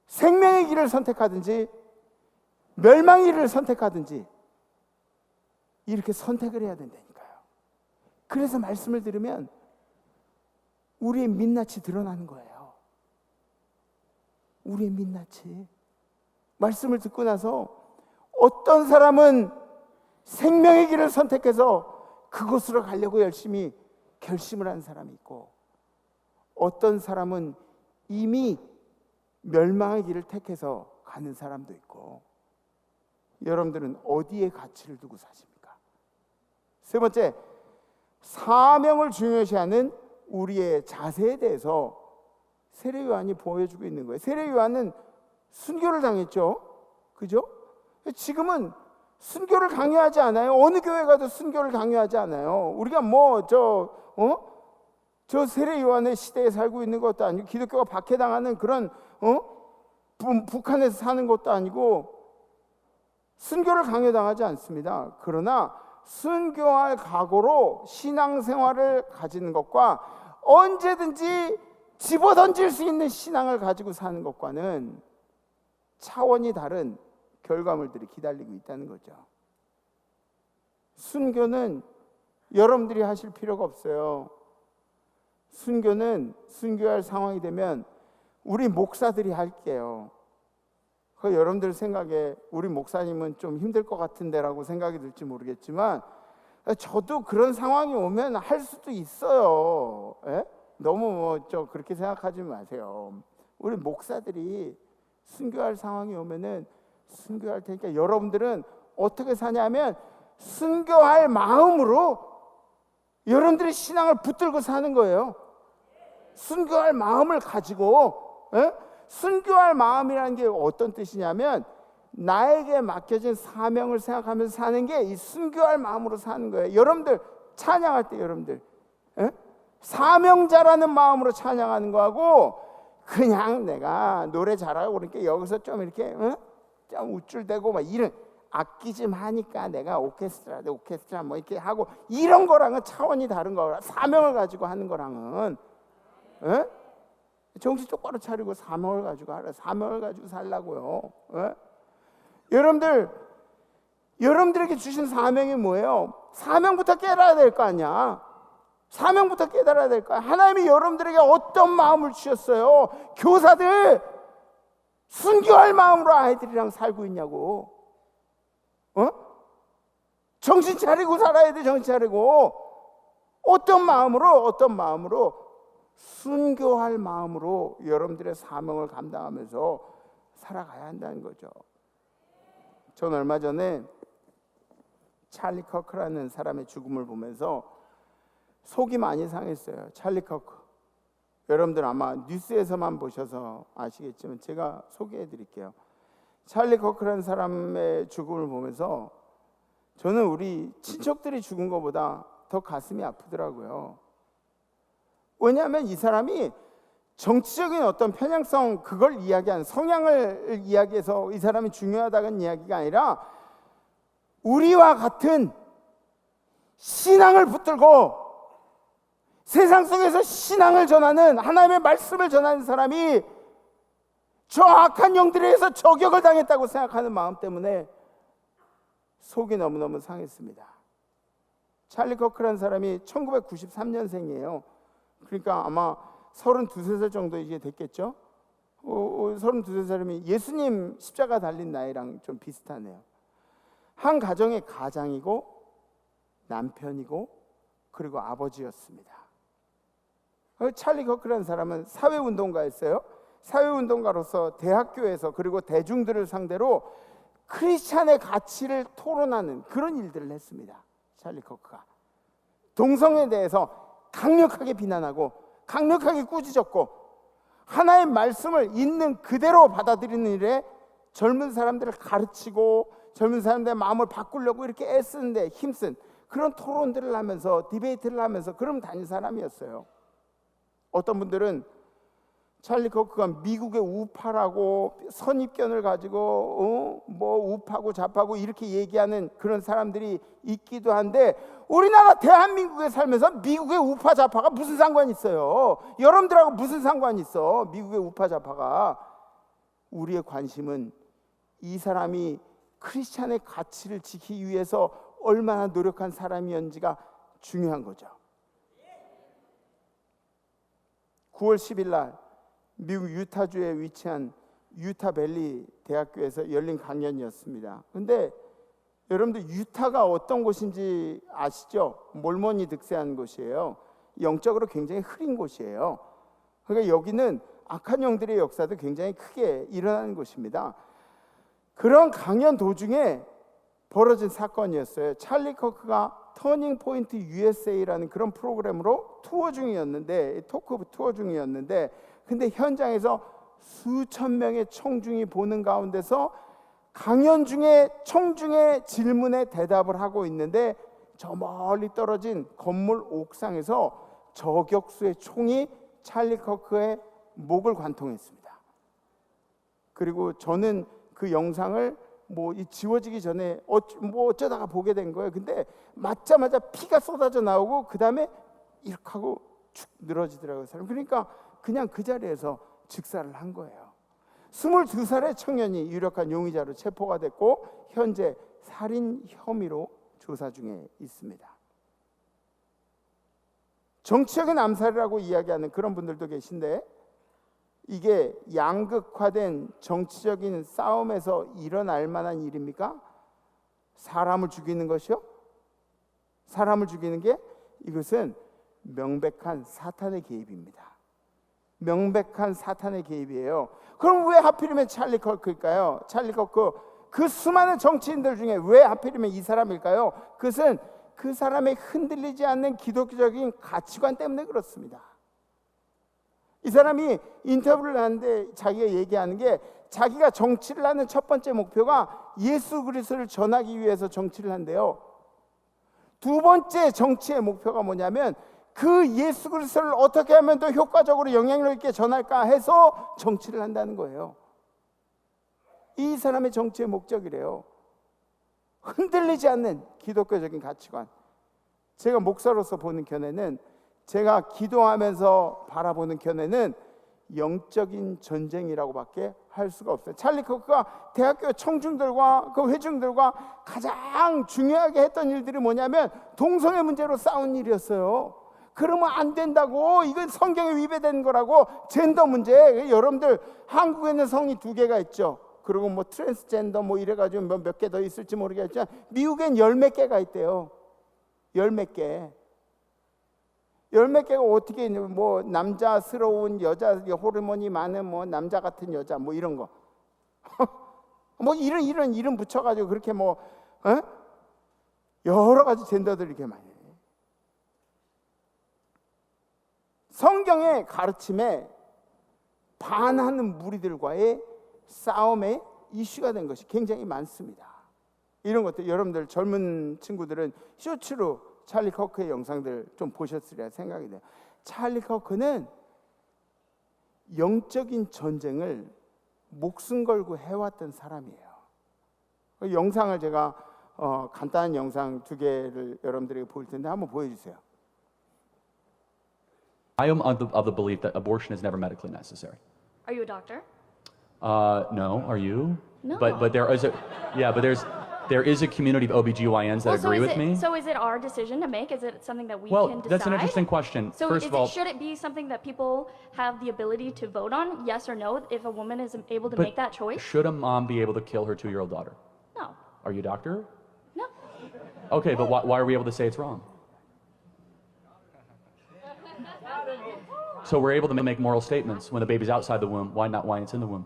Speaker 5: 생명의 길을 선택하든지 멸망의 길을 선택하든지 이렇게 선택을 해야 된다니까요. 그래서 말씀을 들으면 우리의 민낯이 드러나는 거예요. 우리의 민낯이. 말씀을 듣고 나서 어떤 사람은 생명의 길을 선택해서 그곳으로 가려고 열심히 결심을 한 사람이 있고, 어떤 사람은 이미 멸망의 길을 택해서 가는 사람도 있고, 여러분들은 어디에 가치를 두고 사십니까? 세 번째, 사명을 중요시하는 우리의 자세에 대해서 세례 요한이 보여주고 있는 거예요. 세례 요한은 순교를 당했죠. 그죠? 지금은 순교를 강요하지 않아요. 어느 교회 가도 순교를 강요하지 않아요. 우리가 저 세례 요한의 시대에 살고 있는 것도 아니고 기독교가 박해당하는 그런 북한에서 사는 것도 아니고 순교를 강요당하지 않습니다. 그러나 순교할 각오로 신앙생활을 가지는 것과 언제든지 집어던질 수 있는 신앙을 가지고 사는 것과는 차원이 다른 결과물들이 기다리고 있다는 거죠. 순교는 여러분들이 하실 필요가 없어요. 순교는 순교할 상황이 되면 우리 목사들이 할게요. 그 여러분들 생각에 우리 목사님은 좀 힘들 것 같은데라고 생각이 들지 모르겠지만 저도 그런 상황이 오면 할 수도 있어요. 에? 너무 그렇게 생각하지 마세요. 우리 목사들이 순교할 상황이 오면은 순교할 테니까 여러분들은 어떻게 사냐면 순교할 마음으로 여러분들의 신앙을 붙들고 사는 거예요. 순교할 마음을 가지고, 순교할 마음이라는 게 어떤 뜻이냐면 나에게 맡겨진 사명을 생각하면서 사는 게 이 순교할 마음으로 사는 거예요. 여러분들 찬양할 때 여러분들 사명자라는 마음으로 찬양하는 거하고 그냥 내가 노래 잘하고 그러니까 여기서 좀 이렇게 좀 우쭐대고 막 이런 악기 좀 하니까 내가 오케스트라 뭐 이렇게 하고 이런 거랑은 차원이 다른 거라. 사명을 가지고 하는 거랑은 정신 똑바로 차리고 사명을 가지고 하라. 사명을 가지고 살라고요. 여러분들에게 주신 사명이 뭐예요? 사명부터 깨달아야 될 거 아니야. 사명부터 깨달아야 될 거야. 하나님이 여러분들에게 어떤 마음을 주셨어요? 교사들 순교할 마음으로 아이들이랑 살고 있냐고. 정신 차리고 살아야 돼. 정신 차리고. 어떤 마음으로 순교할 마음으로 여러분들의 사명을 감당하면서 살아가야 한다는 거죠. 전 얼마 전에 찰리 커크라는 사람의 죽음을 보면서 속이 많이 상했어요. 찰리 커크. 여러분들 아마 뉴스에서만 보셔서 아시겠지만 제가 소개해 드릴게요. 찰리 커크라는 사람의 죽음을 보면서 저는 우리 친척들이 죽은 것보다 더 가슴이 아프더라고요. 왜냐하면 이 사람이 정치적인 어떤 편향성, 그걸 이야기한 성향을 이야기해서 이 사람이 중요하다는 이야기가 아니라 우리와 같은 신앙을 붙들고 세상 속에서 신앙을 전하는, 하나님의 말씀을 전하는 사람이 저 악한 영들에 의해서 저격을 당했다고 생각하는 마음 때문에 속이 너무너무 상했습니다. 찰리 커크라는 사람이 1993년생이에요. 그러니까 아마 32살 정도 이제 됐겠죠. 32살이면 예수님 십자가 달린 나이랑 좀 비슷하네요. 한 가정의 가장이고 남편이고 그리고 아버지였습니다. 찰리 커크라는 사람은 사회운동가였어요. 사회운동가로서 대학교에서 그리고 대중들을 상대로 크리스찬의 가치를 토론하는 그런 일들을 했습니다. 찰리 커크가 동성애에 대해서 강력하게 비난하고 강력하게 꾸짖었고 하나의 말씀을 있는 그대로 받아들이는 일에 젊은 사람들을 가르치고 젊은 사람들의 마음을 바꾸려고 이렇게 애쓰는데 힘쓴 그런 토론들을 하면서 디베이트를 하면서 그런 다닌 사람이었어요. 어떤 분들은 찰리 커크가 미국의 우파라고 선입견을 가지고 뭐 우파고 좌파고 이렇게 얘기하는 그런 사람들이 있기도 한데 우리나라 대한민국에 살면서 미국의 우파 좌파가 무슨 상관이 있어요? 여러분들하고 무슨 상관이 있어? 미국의 우파 좌파가. 우리의 관심은 이 사람이 크리스찬의 가치를 지키기 위해서 얼마나 노력한 사람이었는지가 중요한 거죠. 9월 10일 날 미국 유타주에 위치한 유타밸리 대학교에서 열린 강연이었습니다. 근데 여러분들 유타가 어떤 곳인지 아시죠? 몰몬이 득세한 곳이에요. 영적으로 굉장히 흐린 곳이에요. 그러니까 여기는 악한 영들의 역사도 굉장히 크게 일어나는 곳입니다. 그런 강연 도중에 벌어진 사건이었어요. 찰리 커크가 터닝 포인트 USA라는 그런 프로그램으로 투어 중이었는데, 토크 투어 중이었는데, 근데 현장에서 수천 명의 청중이 보는 가운데서 강연 중에 청중의 질문에 대답을 하고 있는데 저 멀리 떨어진 건물 옥상에서 저격수의 총이 찰리 커크의 목을 관통했습니다. 그리고 저는 그 영상을 지워지기 전에 어쩌다가 보게 된 거예요. 근데 맞자마자 피가 쏟아져 나오고 그 다음에 이렇게 하고 축 늘어지더라고요. 사람. 그러니까 그냥 그 자리에서 즉사를 한 거예요. 22살의 청년이 유력한 용의자로 체포가 됐고 현재 살인 혐의로 조사 중에 있습니다. 정치적인 암살이라고 이야기하는 그런 분들도 계신데 이게 양극화된 정치적인 싸움에서 일어날 만한 일입니까? 사람을 죽이는 것이요? 사람을 죽이는 게 이것은 명백한 사탄의 개입입니다. 명백한 사탄의 개입이에요. 그럼 왜 하필이면 찰리 커크일까요? 찰리 커크 그 수많은 정치인들 중에 왜 하필이면 이 사람일까요? 그것은 그 사람의 흔들리지 않는 기독교적인 가치관 때문에 그렇습니다. 이 사람이 인터뷰를 하는데 자기가 얘기하는 게 자기가 정치를 하는 첫 번째 목표가 예수 그리스도를 전하기 위해서 정치를 한대요. 두 번째 정치의 목표가 뭐냐면 그 예수 그리스도를 어떻게 하면 더 효과적으로 영향력 있게 전할까 해서 정치를 한다는 거예요. 이 사람의 정치의 목적이래요. 흔들리지 않는 기독교적인 가치관. 제가 목사로서 보는 견해는, 제가 기도하면서 바라보는 견해는 영적인 전쟁이라고밖에 할 수가 없어요. 찰리 커크가 대학교 청중들과 그 회중들과 가장 중요하게 했던 일들이 뭐냐면 동성애 문제로 싸운 일이었어요. 그러면 안 된다고, 이건 성경에 위배된 거라고. 젠더 문제, 여러분들 한국에는 성이 두 개가 있죠. 그리고 뭐 트랜스젠더 뭐 이래가지고 몇 개 더 있을지 모르겠지만 미국엔 열 몇 개가 있대요. 열 몇 개. 열 몇 개가 어떻게 있냐면 뭐 남자스러운 여자, 호르몬이 많은 뭐 남자 같은 여자 뭐 이런 거. 뭐 이런 이름 붙여가지고 그렇게 뭐 여러 가지 젠더들 이렇게 많이 해. 성경의 가르침에 반하는 무리들과의 싸움의 이슈가 된 것이 굉장히 많습니다. 이런 것들 여러분들 젊은 친구들은 쇼츠로 찰리 커크의 영상들 좀 보셨으리라 생각이 돼요. 찰리 커크는 영적인 전쟁을 목숨 걸고 해왔던 사람이에요. 그 영상을 제가 간단한 영상 2개를 여러분들에게 보일 텐데 한번 보여주세요.
Speaker 8: I am of the belief that abortion is never medically necessary.
Speaker 9: Are you a doctor?
Speaker 8: No, are you?
Speaker 9: No.
Speaker 8: But there is there is a community of OBGYNs that agree with me.
Speaker 9: So is it our decision to make? Is it something that we
Speaker 8: Well,
Speaker 9: can decide?
Speaker 8: that's an interesting question.
Speaker 9: So
Speaker 8: First of all,
Speaker 9: should it be something that people have the ability to vote on, yes or no, if a woman is able to
Speaker 8: but
Speaker 9: make that choice?
Speaker 8: should a mom be able to kill her 2-year-old daughter?
Speaker 9: No.
Speaker 8: Are you a doctor?
Speaker 9: No.
Speaker 8: Okay, but why are we able to say it's wrong? So we're able to make moral statements when the baby's outside the womb. Why not? Why it's in the womb?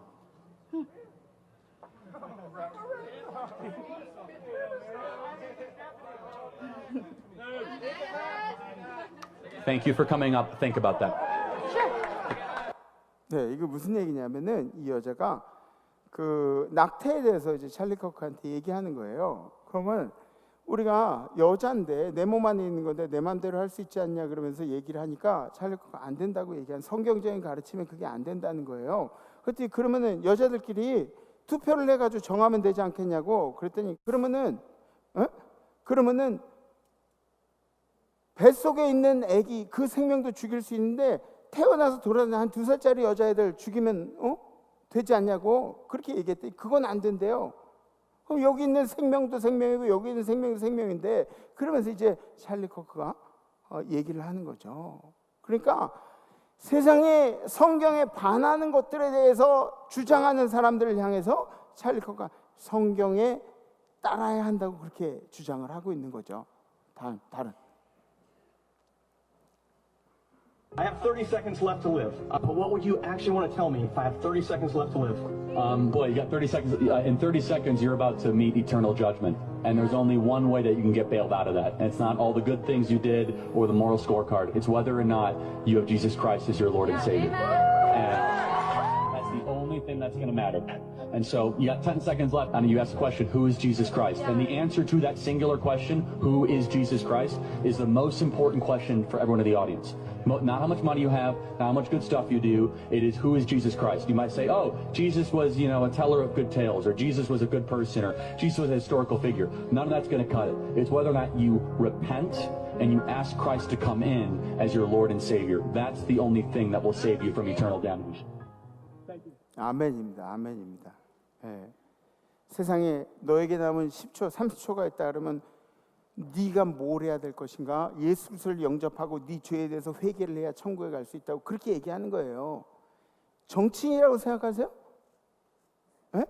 Speaker 8: Thank you for coming up. Think about that.
Speaker 5: 네, 이거 무슨 얘기냐면은 이 여자가 그 낙태에 대해서 이제 찰리 커크한테 얘기하는 거예요. 그러면 우리가 여자인데 내 몸 안에 있는 건데 내 맘대로 할 수 있지 않냐 그러면서 얘기를 하니까 찰리 커크가 안 된다고 얘기한 성경적인 가르침에 그게 안 된다는 거예요. 그랬더니 그러면은 여자들끼리 투표를 해가지고 정하면 되지 않겠냐고 그랬더니 그러면은 뱃속에 있는 아기 그 생명도 죽일 수 있는데 태어나서 돌아다니는 한 2살짜리 여자애들 죽이면 되지 않냐고 그렇게 얘기했더니 그건 안 된대요. 그럼 여기 있는 생명도 생명이고 여기 있는 생명도 생명인데 그러면서 이제 찰리 커크가 얘기를 하는 거죠. 그러니까 세상에 성경에 반하는 것들에 대해서 주장하는 사람들을 향해서 찰리 커크가 성경에 따라야 한다고 그렇게 주장을 하고 있는 거죠. 다른
Speaker 6: I have 30 seconds left to live. But what would you actually want to tell me if I have 30 seconds left to live?
Speaker 8: Boy, you got 30 seconds. In 30 seconds, you're about to meet eternal judgment. And there's only one way that you can get bailed out of that. And it's not all the good things you did or the moral scorecard. It's whether or not you have Jesus Christ as your Lord and Savior. And that's the only thing that's going to matter. And so you got 10 seconds left, and you ask the question, who is Jesus Christ? And the answer to that singular question, who is Jesus Christ, is the most important question for everyone in the audience. Not how much money you have, not how much good stuff you do. It is, who is Jesus Christ? You might say, oh, Jesus was, a teller of good tales, or Jesus was a good person, or Jesus was a historical figure. None of that's going to cut it. It's whether or not you repent and you ask Christ to come in as your Lord and Savior. That's the only thing that will save you from eternal damnation.
Speaker 5: 아멘입니다. 아멘입니다. 예. 세상에 너에게 남은 10초, 30초가 있다 그러면 네가 뭘 해야 될 것인가? 예수 그리스도를 영접하고 네 죄에 대해서 회개를 해야 천국에 갈 수 있다고 그렇게 얘기하는 거예요. 정치인이라고 생각하세요? 예?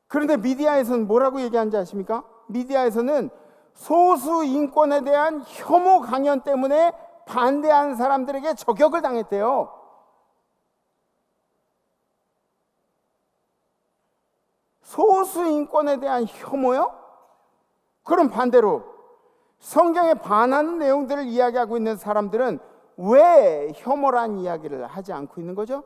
Speaker 5: 그런데 미디어에서는 뭐라고 얘기하는지 아십니까? 미디어에서는 소수 인권에 대한 혐오 강연 때문에 반대하는 사람들에게 저격을 당했대요. 소수 인권에 대한 혐오요? 그럼 반대로 성경에 반하는 내용들을 이야기하고 있는 사람들은 왜 혐오란 이야기를 하지 않고 있는 거죠?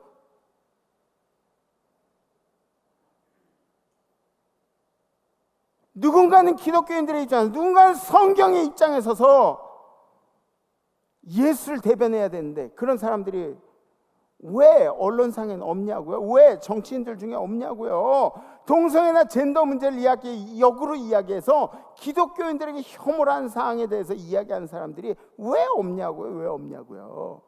Speaker 5: 누군가는 기독교인들의 입장에서, 누군가는 성경의 입장에 서서 예수를 대변해야 되는데 그런 사람들이 왜 언론상에는 없냐고요? 왜 정치인들 중에 없냐고요? 동성애나 젠더 문제를 역으로 이야기해서 기독교인들에게 혐오라는 사항에 대해서 이야기하는 사람들이 왜 없냐고요? 왜 없냐고요?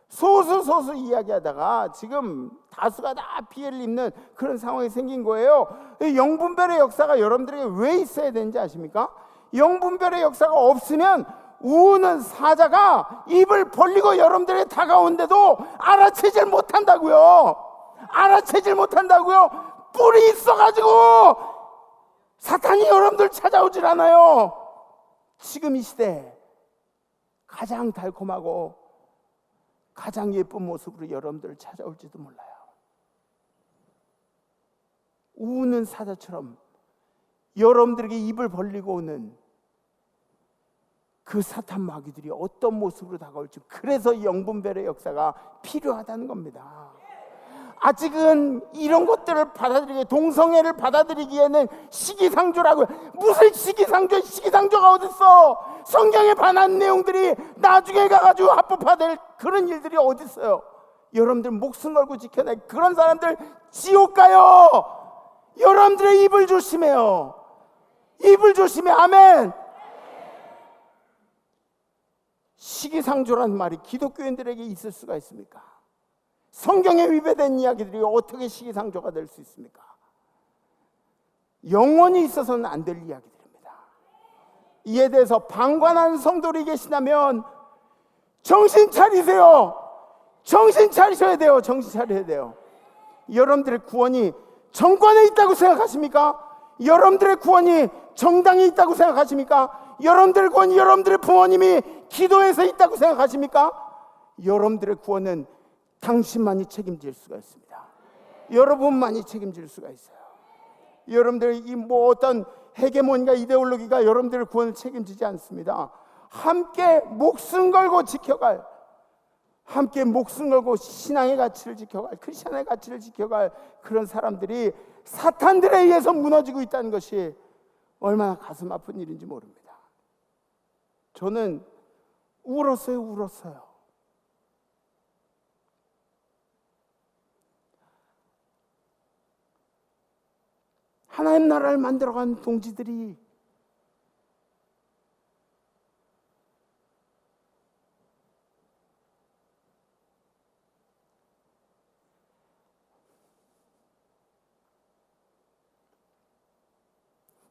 Speaker 5: 소수 이야기하다가 지금 다수가 다 피해를 입는 그런 상황이 생긴 거예요. 영분별의 역사가 여러분들에게 왜 있어야 되는지 아십니까? 영분별의 역사가 없으면 우는 사자가 입을 벌리고 여러분들에게 다가오는데도 알아채질 못한다고요. 알아채질 못한다고요. 뿔이 있어가지고 사탄이 여러분들 찾아오질 않아요. 지금 이 시대 가장 달콤하고 가장 예쁜 모습으로 여러분들을 찾아올지도 몰라요. 우는 사자처럼 여러분들에게 입을 벌리고 오는 그 사탄 마귀들이 어떤 모습으로 다가올지, 그래서 영분별의 역사가 필요하다는 겁니다. 아직은 이런 것들을 받아들이기, 동성애를 받아들이기에는 시기상조라고요. 무슨 시기상조? 시기상조가 어딨어? 성경에 반한 내용들이 나중에 가가지고 합법화될 그런 일들이 어딨어요? 여러분들 목숨 걸고 지켜내 그런 사람들 지옥 가요. 여러분들의 입을 조심해요. 입을 조심해. 아멘. 시기상조란 말이 기독교인들에게 있을 수가 있습니까? 성경에 위배된 이야기들이 어떻게 시기상조가 될 수 있습니까? 영원히 있어서는 안 될 이야기들입니다. 이에 대해서 방관하는 성도들이 계시다면 정신 차리세요. 정신 차리셔야 돼요. 정신 차려야 돼요. 여러분들의 구원이 정권에 있다고 생각하십니까? 여러분들의 구원이 정당에 있다고 생각하십니까? 여러분들의 구원이 여러분들의 부모님이 기도해서 있다고 생각하십니까? 여러분들의 구원은 당신만이 책임질 수가 있습니다. 여러분만이 책임질 수가 있어요. 여러분들의 이 뭐 어떤 헤게모니가 이데올로기가 여러분들의 구원을 책임지지 않습니다. 함께 목숨 걸고 지켜갈, 함께 목숨 걸고 신앙의 가치를 지켜갈, 크리스천의 가치를 지켜갈 그런 사람들이 사탄들에 의해서 무너지고 있다는 것이 얼마나 가슴 아픈 일인지 모릅니다. 저는 울었어요. 하나님 나라를 만들어간 동지들이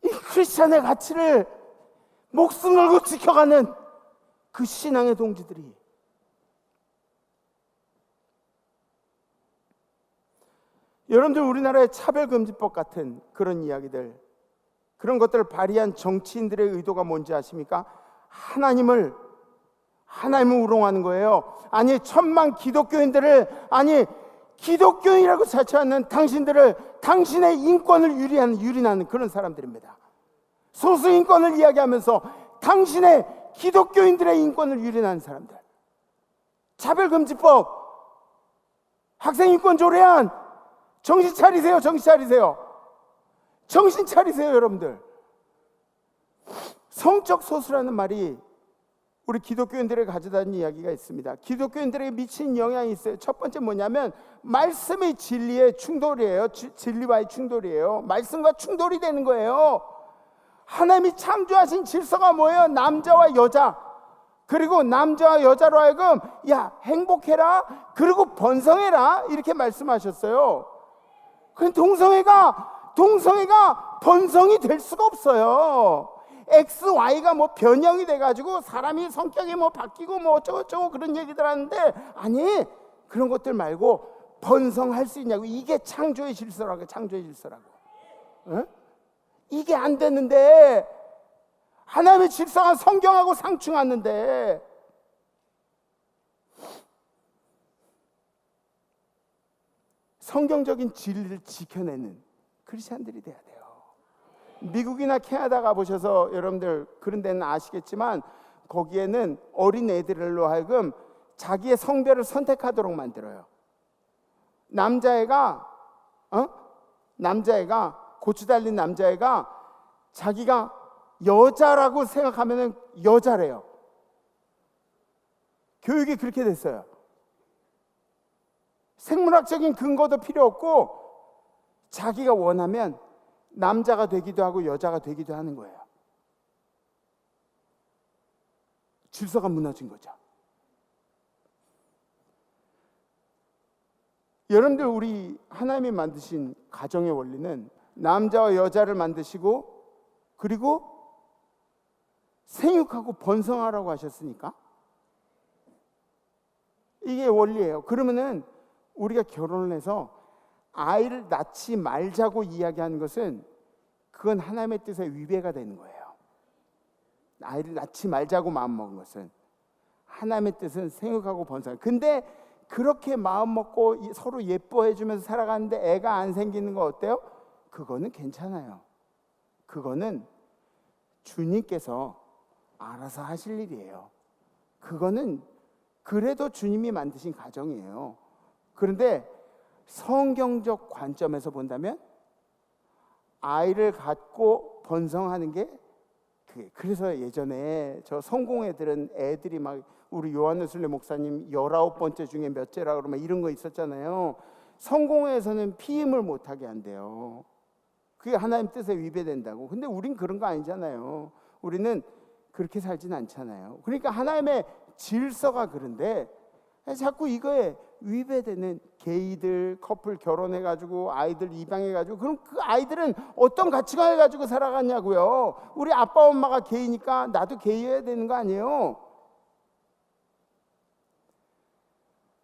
Speaker 5: 이 크리스천의 가치를 목숨 걸고 지켜가는 그 신앙의 동지들이 여러분들 우리나라의 차별금지법 같은 그런 이야기들, 그런 것들을 발의한 정치인들의 의도가 뭔지 아십니까? 하나님을 우롱하는 거예요. 아니 천만 기독교인들을, 아니 기독교인이라고 자처하는 당신들을, 당신의 인권을 유린하는 그런 사람들입니다. 소수 인권을 이야기하면서 당신의 기독교인들의 인권을 유린하는 사람들. 차별금지법, 학생인권 조례안, 정신 차리세요. 정신 차리세요. 정신 차리세요, 여러분들. 성적 소수라는 말이 우리 기독교인들에게 가져다는 이야기가 있습니다. 기독교인들에게 미친 영향이 있어요. 첫 번째 뭐냐면 말씀의 진리의 충돌이에요. 진리와의 충돌이에요. 말씀과 충돌이 되는 거예요. 하나님이 창조하신 질서가 뭐예요? 남자와 여자, 그리고 남자와 여자로 하여금 야 행복해라, 그리고 번성해라, 이렇게 말씀하셨어요. 그런데 동성애가 번성이 될 수가 없어요. X, Y가 뭐 변형이 돼가지고 사람이 성격이 뭐 바뀌고 뭐 어쩌고저쩌고 그런 얘기들 하는데, 아니 그런 것들 말고 번성할 수 있냐고. 이게 창조의 질서라고. 창조의 질서라고. 에? 이게 안 됐는데, 하나님의 질서가 성경하고 상충하는데, 성경적인 진리를 지켜내는 크리스찬들이 돼야 돼요. 미국이나 캐나다 가보셔서 여러분들 그런 데는 아시겠지만, 거기에는 어린 애들로 하여금 자기의 성별을 선택하도록 만들어요. 남자애가 고추 달린 남자애가 자기가 여자라고 생각하면 여자래요. 교육이 그렇게 됐어요. 생물학적인 근거도 필요 없고 자기가 원하면 남자가 되기도 하고 여자가 되기도 하는 거예요. 질서가 무너진 거죠. 여러분들, 우리 하나님이 만드신 가정의 원리는 남자와 여자를 만드시고, 그리고 생육하고 번성하라고 하셨으니까. 이게 원리예요. 그러면은 우리가 결혼을 해서 아이를 낳지 말자고 이야기하는 것은 그건 하나님의 뜻에 위배가 되는 거예요. 아이를 낳지 말자고 마음먹은 것은 하나님의 뜻은 생육하고 번성. 근데 그렇게 마음 먹고 서로 예뻐해 주면서 살아가는데 애가 안 생기는 거 어때요? 그거는 괜찮아요. 그거는 주님께서 알아서 하실 일이에요. 그거는 그래도 주님이 만드신 가정이에요. 그런데 성경적 관점에서 본다면 아이를 갖고 번성하는 게 그래서 예전에 저 성공회들은 애들이 막 우리 요한의술래 목사님 19번째 중에 몇째라 그러면 이런 거 있었잖아요. 성공회에서는 피임을 못하게 한대요. 그게 하나님 뜻에 위배된다고. 근데 우린 그런 거 아니잖아요. 우리는 그렇게 살진 않잖아요. 그러니까 하나님의 질서가 그런데 자꾸 이거에 위배되는 게이들 커플 결혼해가지고 아이들 입양해가지고 그럼 그 아이들은 어떤 가치관을 가지고 살아가냐고요. 우리 아빠 엄마가 게이니까 나도 게이여야 되는 거 아니에요.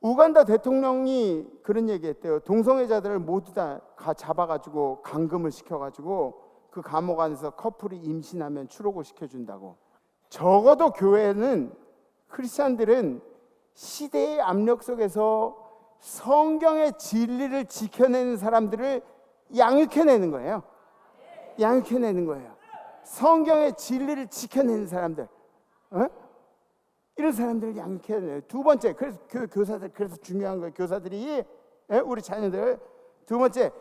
Speaker 5: 우간다 대통령이 그런 얘기했대요. 동성애자들을 모두 다 잡아가지고 감금을 시켜가지고 그 감옥 안에서 커플이 임신하면 추록을 시켜준다고. 적어도 교회는 크리스찬들은 시대의 압력 속에서 성경의 진리를 지켜내는 사람들을 양육해내는 거예요. 양육해내는 거예요. 성경의 진리를 지켜내는 사람들, 이런 사람들을 양육해내요. 두 번째, 그래서 교사들, 그래서 중요한 거예요. 교사들이 우리 자녀들. 두 번째,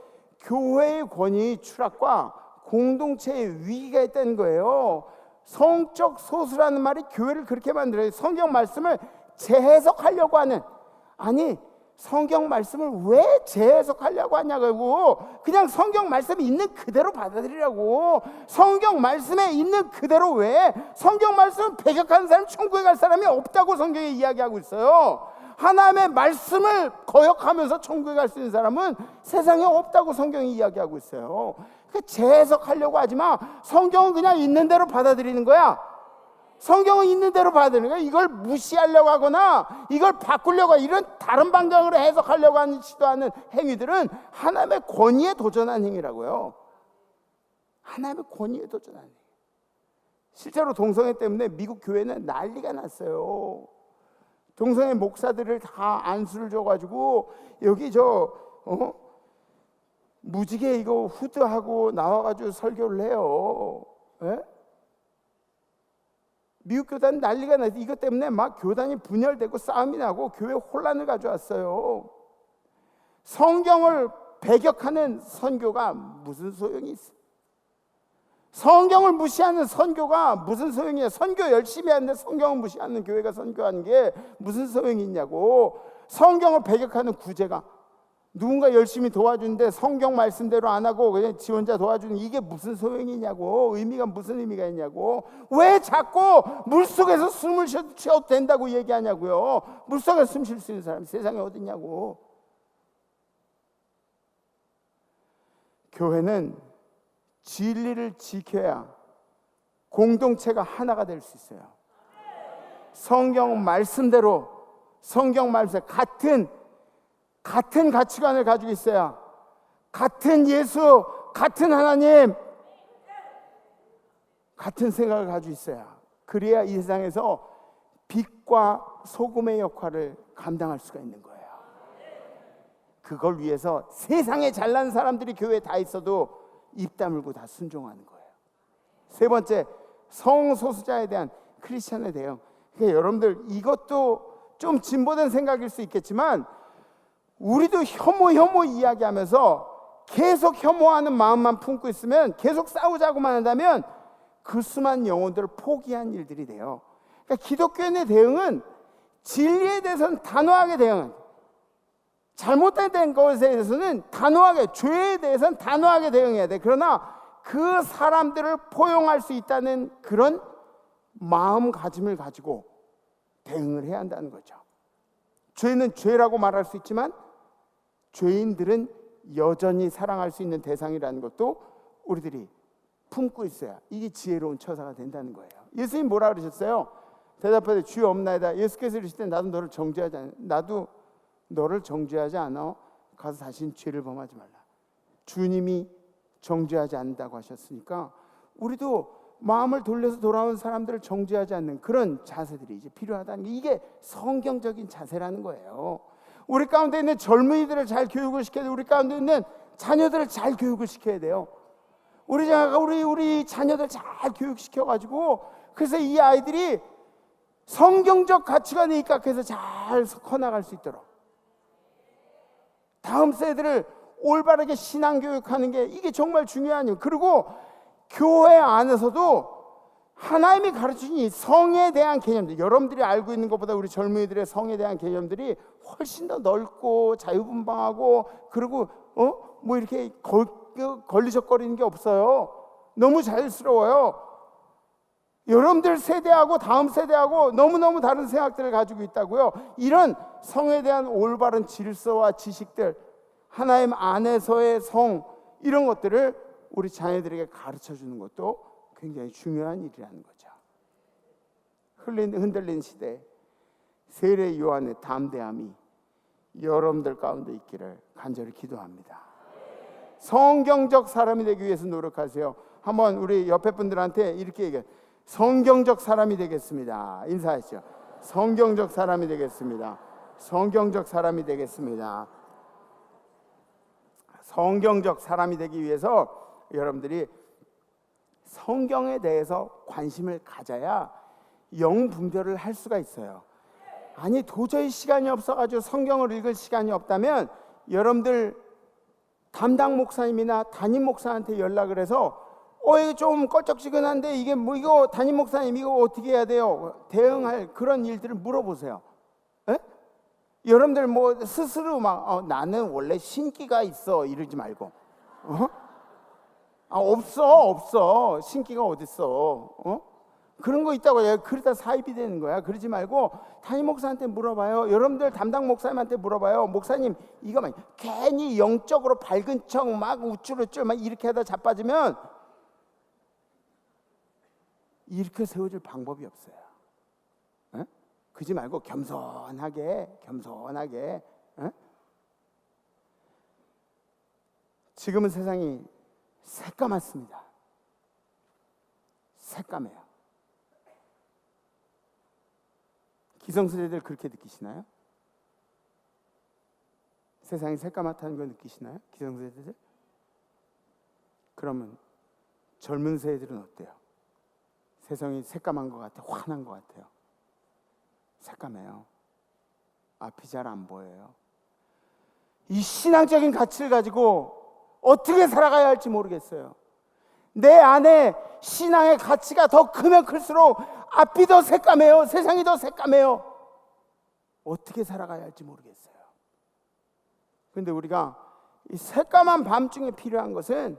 Speaker 5: 교회의 권위 추락과 공동체의 위기가 있다는 거예요. 성적 소수라는 말이 교회를 그렇게 만들어요. 성경 말씀을 재해석하려고 하는, 아니 성경 말씀을 왜 재해석하려고 하냐고. 그냥 성경 말씀이 있는 그대로 받아들이라고. 성경 말씀에 있는 그대로. 왜? 성경 말씀을 배격하는 사람 천국에 갈 사람이 없다고 성경에 이야기하고 있어요. 하나님의 말씀을 거역하면서 천국에 갈 수 있는 사람은 세상에 없다고 성경이 이야기하고 있어요. 그 재해석하려고 하지 마. 성경은 그냥 있는 대로 받아들이는 거야. 성경은 있는 대로 받아들이는 거야. 이걸 무시하려고 하거나 이걸 바꾸려고 하거나 이런 다른 방향으로 해석하려고 하는 시도하는 행위들은 하나님의 권위에 도전한 행위라고요. 하나님의 권위에 도전한 행위. 실제로 동성애 때문에 미국 교회는 난리가 났어요. 동성애 목사들을 다 안수를 줘가지고 여기 무지개 이거 후드하고 나와가지고 설교를 해요. 예? 미국 교단은 난리가 나서 이것 때문에 막 교단이 분열되고 싸움이 나고 교회 혼란을 가져왔어요. 성경을 배격하는 선교가 무슨 소용이 있어? 성경을 무시하는 선교가 무슨 소용이야? 선교 열심히 하는데 성경을 무시하는 교회가 선교하는 게 무슨 소용이 있냐고. 성경을 배격하는 구제가 누군가 열심히 도와주는데 성경 말씀대로 안 하고 그냥 지 혼자 도와주는 이게 무슨 소용이 있냐고. 의미가 무슨 의미가 있냐고. 왜 자꾸 물속에서 숨을 쉬어도 된다고 얘기하냐고요. 물속에서 숨 쉴 수 있는 사람이 세상에 어디 있냐고. 교회는 진리를 지켜야 공동체가 하나가 될 수 있어요. 성경 말씀대로 성경 말씀 같은 가치관을 가지고 있어야, 같은 예수, 같은 하나님, 같은 생각을 가지고 있어야, 그래야 이 세상에서 빛과 소금의 역할을 감당할 수가 있는 거예요. 그걸 위해서 세상에 잘난 사람들이 교회에 다 있어도 입 다물고 다 순종하는 거예요. 세 번째, 성소수자에 대한 크리스천에 대한. 그러니까 여러분들 이것도 좀 진보된 생각일 수 있겠지만 우리도 혐오 이야기하면서 계속 혐오하는 마음만 품고 있으면, 계속 싸우자고만 한다면 그 수많은 영혼들을 포기한 일들이 돼요. 그러니까 기독교인의 대응은 진리에 대해서는 단호하게 대응해야 돼. 잘못된 것에 대해서는 단호하게, 죄에 대해서는 단호하게 대응해야 돼. 그러나 그 사람들을 포용할 수 있다는 그런 마음가짐을 가지고 대응을 해야 한다는 거죠. 죄는 죄라고 말할 수 있지만 죄인들은 여전히 사랑할 수 있는 대상이라는 것도 우리들이 품고 있어야 이게 지혜로운 처사가 된다는 거예요. 예수님 뭐라 그러셨어요? 대답하되 주여 없나이다. 예수께서 이르실 때 나도 너를 정죄하지 않아. 가서 다시는 죄를 범하지 말라. 주님이 정죄하지 않는다고 하셨으니까 우리도 마음을 돌려서 돌아온 사람들을 정죄하지 않는 그런 자세들이 이제 필요하다는 게, 이게 성경적인 자세라는 거예요. 우리 가운데 있는 젊은이들을 잘 교육을 시켜야 돼요. 우리 가운데 있는 자녀들을 잘 교육을 시켜야 돼요. 우리 자녀들 잘 교육시켜가지고, 그래서 이 아이들이 성경적 가치관에 입각해서 잘 커나갈 수 있도록 다음 세대를 올바르게 신앙교육하는 게 이게 정말 중요한 일. 그리고 교회 안에서도 하나님이 가르치신 이 성에 대한 개념들, 여러분들이 알고 있는 것보다 우리 젊은이들의 성에 대한 개념들이 훨씬 더 넓고 자유분방하고, 그리고 뭐 이렇게 걸리적거리는 게 없어요. 너무 자유스러워요. 여러분들 세대하고 다음 세대하고 너무너무 다른 생각들을 가지고 있다고요. 이런 성에 대한 올바른 질서와 지식들, 하나님 안에서의 성, 이런 것들을 우리 자녀들에게 가르쳐 주는 것도 굉장히 중요한 일이라는 거죠. 흔들린 시대에 세례 요한의 담대함이 여러분들 가운데 있기를 간절히 기도합니다. 성경적 사람이 되기 위해서 노력하세요. 한번 우리 옆에 분들한테 이렇게 얘기해요. 성경적 사람이 되겠습니다. 인사하시죠. 성경적 사람이 되겠습니다. 성경적 사람이 되겠습니다. 성경적 사람이 되기 위해서 여러분들이 성경에 대해서 관심을 가져야 영분별을 할 수가 있어요. 아니 도저히 시간이 없어가지고 성경을 읽을 시간이 없다면 여러분들 담당 목사님이나 담임 목사한테 연락을 해서 이거 좀 껄쩍지근한데 이게 뭐, 이거 담임 목사님 이거 어떻게 해야 돼요? 대응할 그런 일들을 물어보세요. 에? 여러분들 뭐 스스로 막 나는 원래 신기가 있어 이러지 말고 없어 신기가 어딨어 그런 거 있다고 그러다 사입이 되는 거야. 그러지 말고 담임 목사한테 물어봐요. 여러분들 담당 목사님한테 물어봐요. 목사님 이거 막 괜히 영적으로 밝은 척 막 우쭐우쭐 막 이렇게 하다 자빠지면 이렇게 세워줄 방법이 없어요. 에? 그러지 말고 겸손하게 에? 지금은 세상이 새까맣습니다. 새까매요. 기성세대들 그렇게 느끼시나요? 세상이 새까맣다는 걸 느끼시나요? 기성세대들? 그러면 젊은 세대들은 어때요? 세상이 새까만 것 같아요? 환한 것 같아요? 새까매요. 앞이 잘 안 보여요. 이 신앙적인 가치를 가지고 어떻게 살아가야 할지 모르겠어요. 내 안에 신앙의 가치가 더 크면 클수록 앞이 더 새까매요. 세상이 더 새까매요. 어떻게 살아가야 할지 모르겠어요. 그런데 우리가 이 새까만 밤중에 필요한 것은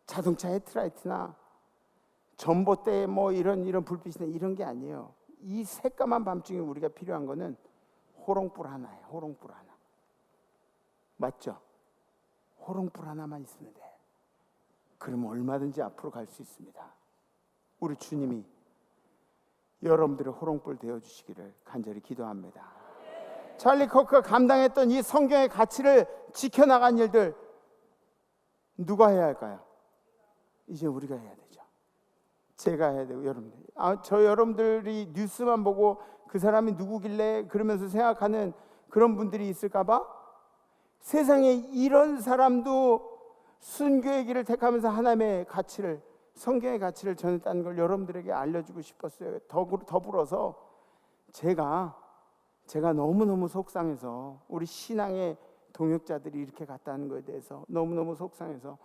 Speaker 5: 자동차 헤드라이트나 전봇대 뭐 이런 불빛이나 이런 게 아니에요. 이 새까만 밤중에 우리가 필요한 거는 호롱불 하나예요. 호롱불 하나. 맞죠? 호롱불 하나만 있으면 돼. 그러면 얼마든지 앞으로 갈 수 있습니다. 우리 주님이 여러분들의 호롱불 되어주시기를 간절히 기도합니다. 찰리 커크가 감당했던 이 성경의 가치를 지켜나간 일들 누가 해야 할까요? 이제 우리가 해야 되죠. 제가 해야 되고 여러분들. 여러분들이 뉴스만 보고 그 사람이 누구길래 그러면서 생각하는 그런 분들이 있을까 봐 세상에 이런 사람도 순교의 길을 택하면서 하나님의 가치를, 성경의 가치를 전했다는 걸 여러분들에게 알려주고 싶었어요. 더불어서 제가 너무너무 속상해서 우리 신앙의 동역자들이 이렇게 갔다는 것에 대해서 너무너무 속상해서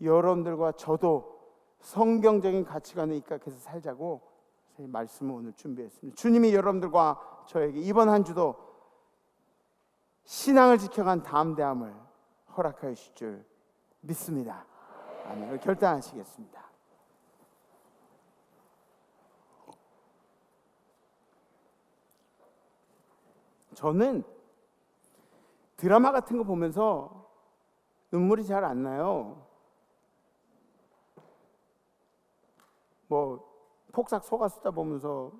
Speaker 5: 여러분들과 저도 성경적인 가치관에 입각해서 살자고 말씀을 오늘 준비했습니다. 주님이 여러분들과 저에게 이번 한 주도 신앙을 지켜간 담대함을 허락하여 주실 줄 믿습니다. 아멘. 결단하시겠습니다. 저는 드라마 같은 거 보면서 눈물이 잘 안 나요. 뭐 폭삭 속았다 보면서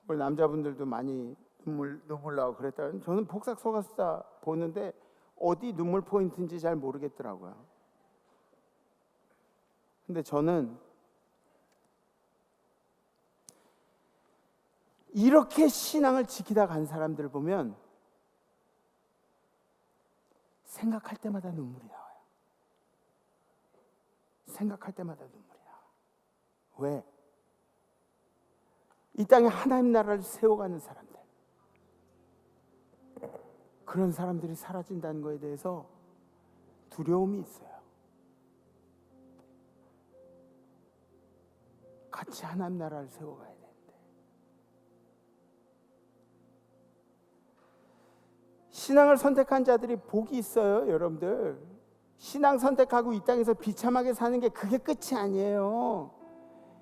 Speaker 5: 우리 남자분들도 많이 눈물 나고 그랬다. 저는 폭삭 속았다 보는데 어디 눈물 포인트인지 잘 모르겠더라고요. 근데 저는 이렇게 신앙을 지키다 간 사람들을 보면 생각할 때마다 눈물이 나와요. 생각할 때마다 눈물이 나와요. 왜? 이 땅에 하나님 나라를 세워가는 사람들, 그런 사람들이 사라진다는 것에 대해서 두려움이 있어요. 같이 하나님 나라를 세워가야 되는데. 신앙을 선택한 자들이 복이 있어요, 여러분들. 신앙 선택하고 이 땅에서 비참하게 사는 게 그게 끝이 아니에요.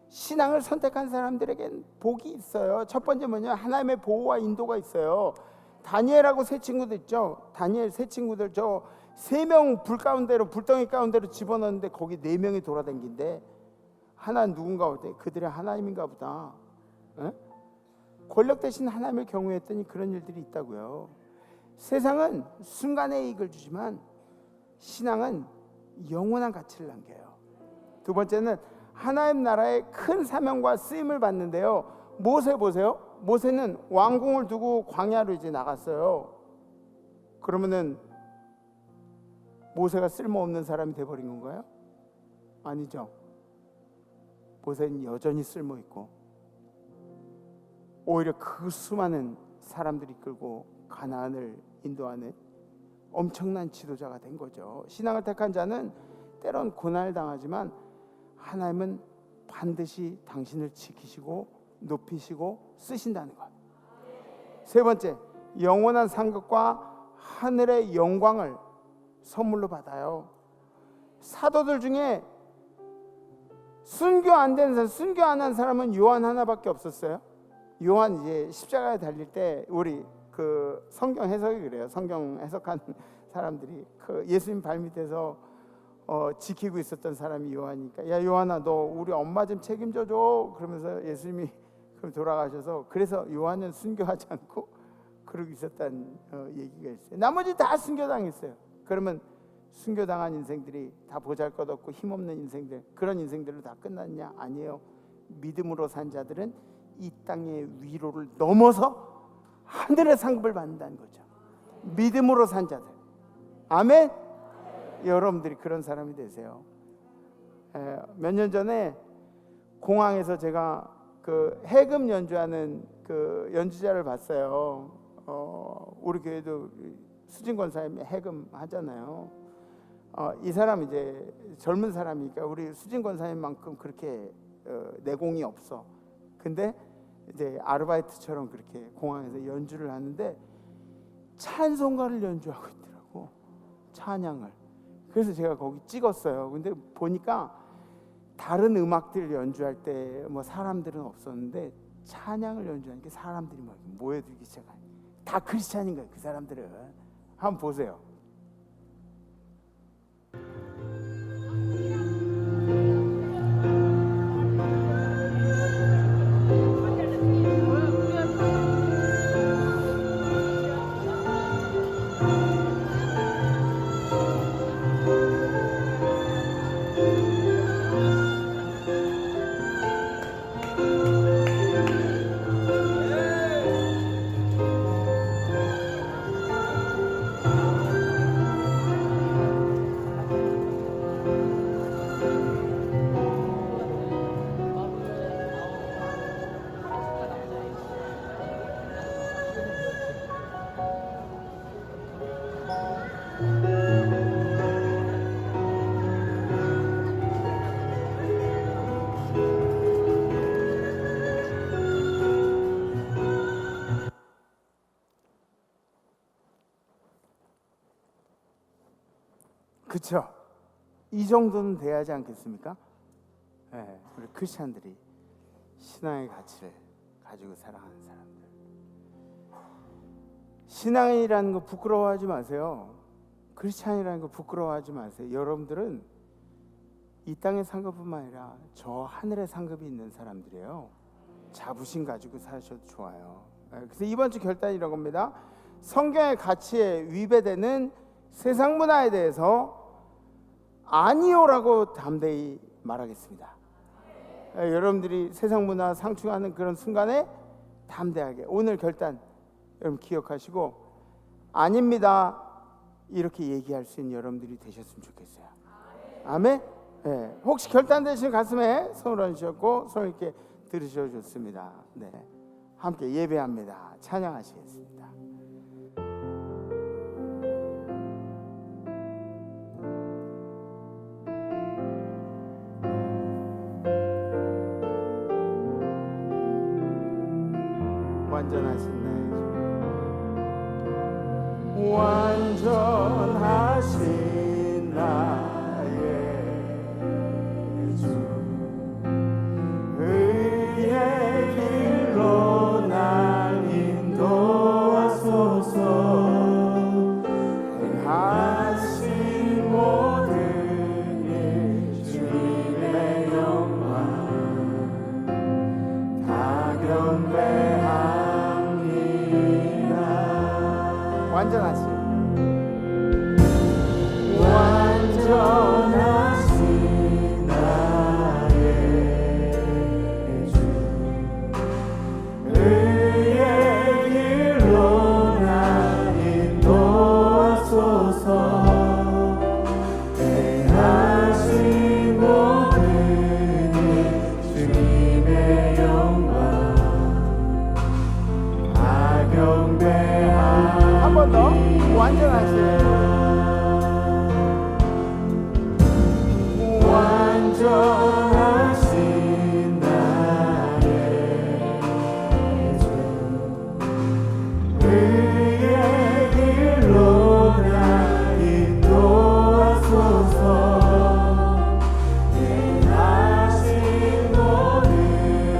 Speaker 5: 신앙을 선택한 사람들에겐 복이 있어요. 첫 번째 뭐냐? 하나님의 보호와 인도가 있어요. 다니엘하고 세 친구들 있죠. 다니엘 세 친구들 저 3명 불 가운데로, 불덩이 가운데로 집어넣는데 거기 4명이 돌아다니는데 하나는 누군가 올 때 그들의 하나님인가 보다. 에? 권력 대신 하나님을 경외했더니 그런 일들이 있다고요. 세상은 순간의 이익을 주지만 신앙은 영원한 가치를 남겨요. 두 번째는 하나님 나라의 큰 사명과 쓰임을 받는데요. 모세 보세요. 모세는 왕궁을 두고 광야로 이제 나갔어요. 그러면은 모세가 쓸모없는 사람이 돼버린 건가요? 아니죠. 모세는 여전히 쓸모 있고 오히려 그 수많은 사람들이 이끌고 가나안을 인도하는 엄청난 지도자가 된 거죠. 신앙을 택한 자는 때론 고난을 당하지만 하나님은 반드시 당신을 지키시고 높이시고 쓰신다는 것. 세 번째, 영원한 상급과 하늘의 영광을 선물로 받아요. 사도들 중에 순교 안 된 사람, 순교 안 한 사람은 요한 하나밖에 없었어요. 요한 이제 십자가에 달릴 때 우리 그 성경 해석이 그래요. 성경 해석한 사람들이 그 예수님 발밑에서 지키고 있었던 사람이 요한이니까, 야 요한아 너 우리 엄마 좀 책임져 줘. 그러면서 예수님이 돌아가셔서, 그래서 요한은 순교하지 않고 그러고 있었다는 얘기가 있어요. 나머지 다 순교당했어요. 그러면 순교당한 인생들이 다 보잘것없고 힘없는 인생들, 그런 인생들로 다 끝났냐? 아니에요. 믿음으로 산 자들은 이 땅의 위로를 넘어서 하늘의 상급을 받는다는 거죠. 믿음으로 산 자들. 아멘. 여러분들이 그런 사람이 되세요. 몇 년 전에 공항에서 제가 그 해금 연주하는 그 연주자를 봤어요. 우리 교회도 수진 권사님이 해금 하잖아요. 이 사람 이제 젊은 사람이니까 우리 수진 권사님만큼 그렇게 내공이 없어. 근데 이제 아르바이트처럼 그렇게 공항에서 연주를 하는데 찬송가를 연주하고 있더라고. 찬양을. 그래서 제가 거기 찍었어요. 근데 보니까 다른 음악들 연주할 때 뭐 사람들은 없었는데 찬양을 연주하는 게 사람들이 막 모여들기 시작하니 다 크리스찬인 거예요. 그 사람들은. 한번 보세요. 그렇죠. 이 정도는 돼야 하지 않겠습니까? 네, 우리 크리스찬들이 신앙의 가치를 가지고 살아가는 사람들. 신앙이라는 거 부끄러워하지 마세요. 크리스찬이라는 거 부끄러워하지 마세요. 여러분들은 이 땅의 상급뿐만 아니라 저 하늘의 상급이 있는 사람들이에요. 자부심 가지고 사셔도 좋아요. 그래서 이번 주 결단이 이런 겁니다. 성경의 가치에 위배되는 세상 문화에 대해서 아니요라고 담대히 말하겠습니다. 여러분들이 세상 문화 상충하는 그런 순간에 담대하게 오늘 결단 여러분 기억하시고 아닙니다 이렇게 얘기할 수 있는 여러분들이 되셨으면 좋겠어요. 아멘. 네. 혹시 결단되신 가슴에 손을 얹으셨고 손 이렇게 들으셔도 좋습니다. 네. 함께 예배합니다. 찬양하시겠습니다. 완전하신 나의 주, 완전하신 나의 주, 의의 길로 날 인도하소서. 행하신 모든 일 주님의 영광 다 경배합니다. 완전하신 나의 주, 의의 길로 날 인도하소서. 행하신 모든 일 주님의 영광 다 경배합니다. 한 번 더 완전하신 나의 주, 의의 길로 날 인도하소서. 행하신 모든 일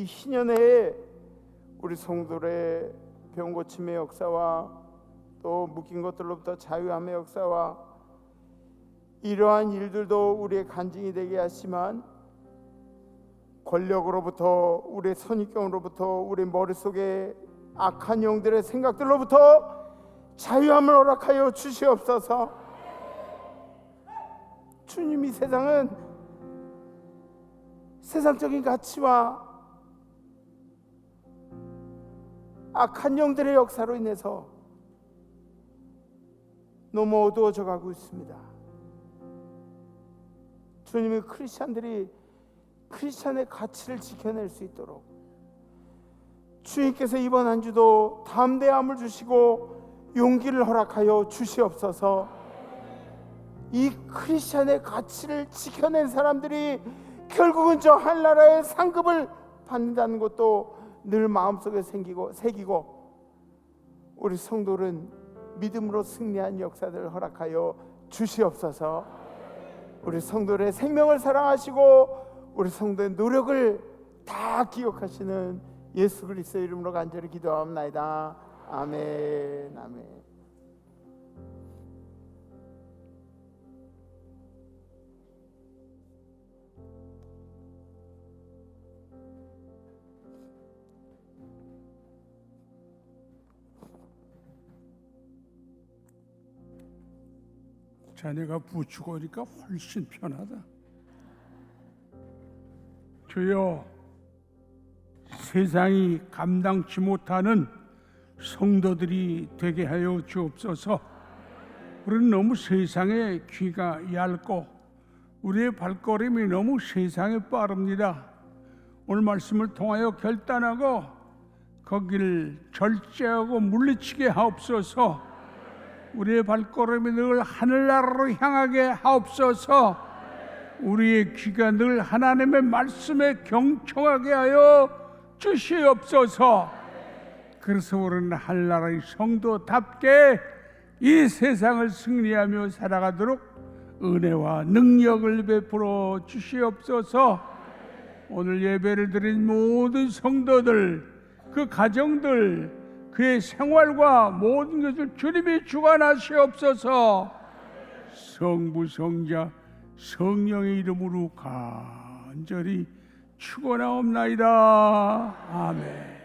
Speaker 5: 희년에 우리 성도의 병 고침의 역사와 또 묶인 것들로부터 자유함의 역사와 이러한 일들도 우리의 간증이 되게 하지만 권력으로부터 우리의 선입견으로부터 우리 머릿속에 악한 영들의 생각들로부터 자유함을 허락하여 주시옵소서. 주님, 이 세상은 세상적인 가치와 악한 영들의 역사로 인해서 너무 어두워져 가고 있습니다. 주님이 크리스찬들이 크리스찬의 가치를 지켜낼 수 있도록 주님께서 이번 한 주도 담대함을 주시고 용기를 허락하여 주시옵소서. 이 크리스찬의 가치를 지켜낸 사람들이 결국은 저 한나라의 상급을 받는다는 것도 늘 마음속에 새기고 우리 성도는 믿음으로 승리한 역사들을 허락하여 주시옵소서. 우리 성도의 생명을 사랑하시고 우리 성도의 노력을 다 기억하시는 예수 그리스도의 이름으로 간절히 기도합니다. 아멘. 아멘.
Speaker 10: 자네가 부추고 오니까 훨씬 편하다. 주여, 세상이 감당치 못하는 성도들이 되게 하여 주옵소서. 우리는 너무 세상에 귀가 얇고 우리의 발걸음이 너무 세상에 빠릅니다. 오늘 말씀을 통하여 결단하고 거기를 절제하고 물리치게 하옵소서. 우리의 발걸음이 늘 하늘나라로 향하게 하옵소서. 우리의 귀가 늘 하나님의 말씀에 경청하게 하여 주시옵소서. 그래서 우리는 하늘나라의 성도답게 이 세상을 승리하며 살아가도록 은혜와 능력을 베풀어 주시옵소서. 오늘 예배를 드린 모든 성도들, 그 가정들, 그의 생활과 모든 것을 주님이 주관하시옵소서. 성부, 성자, 성령의 이름으로 간절히 축원하옵나이다. 아멘.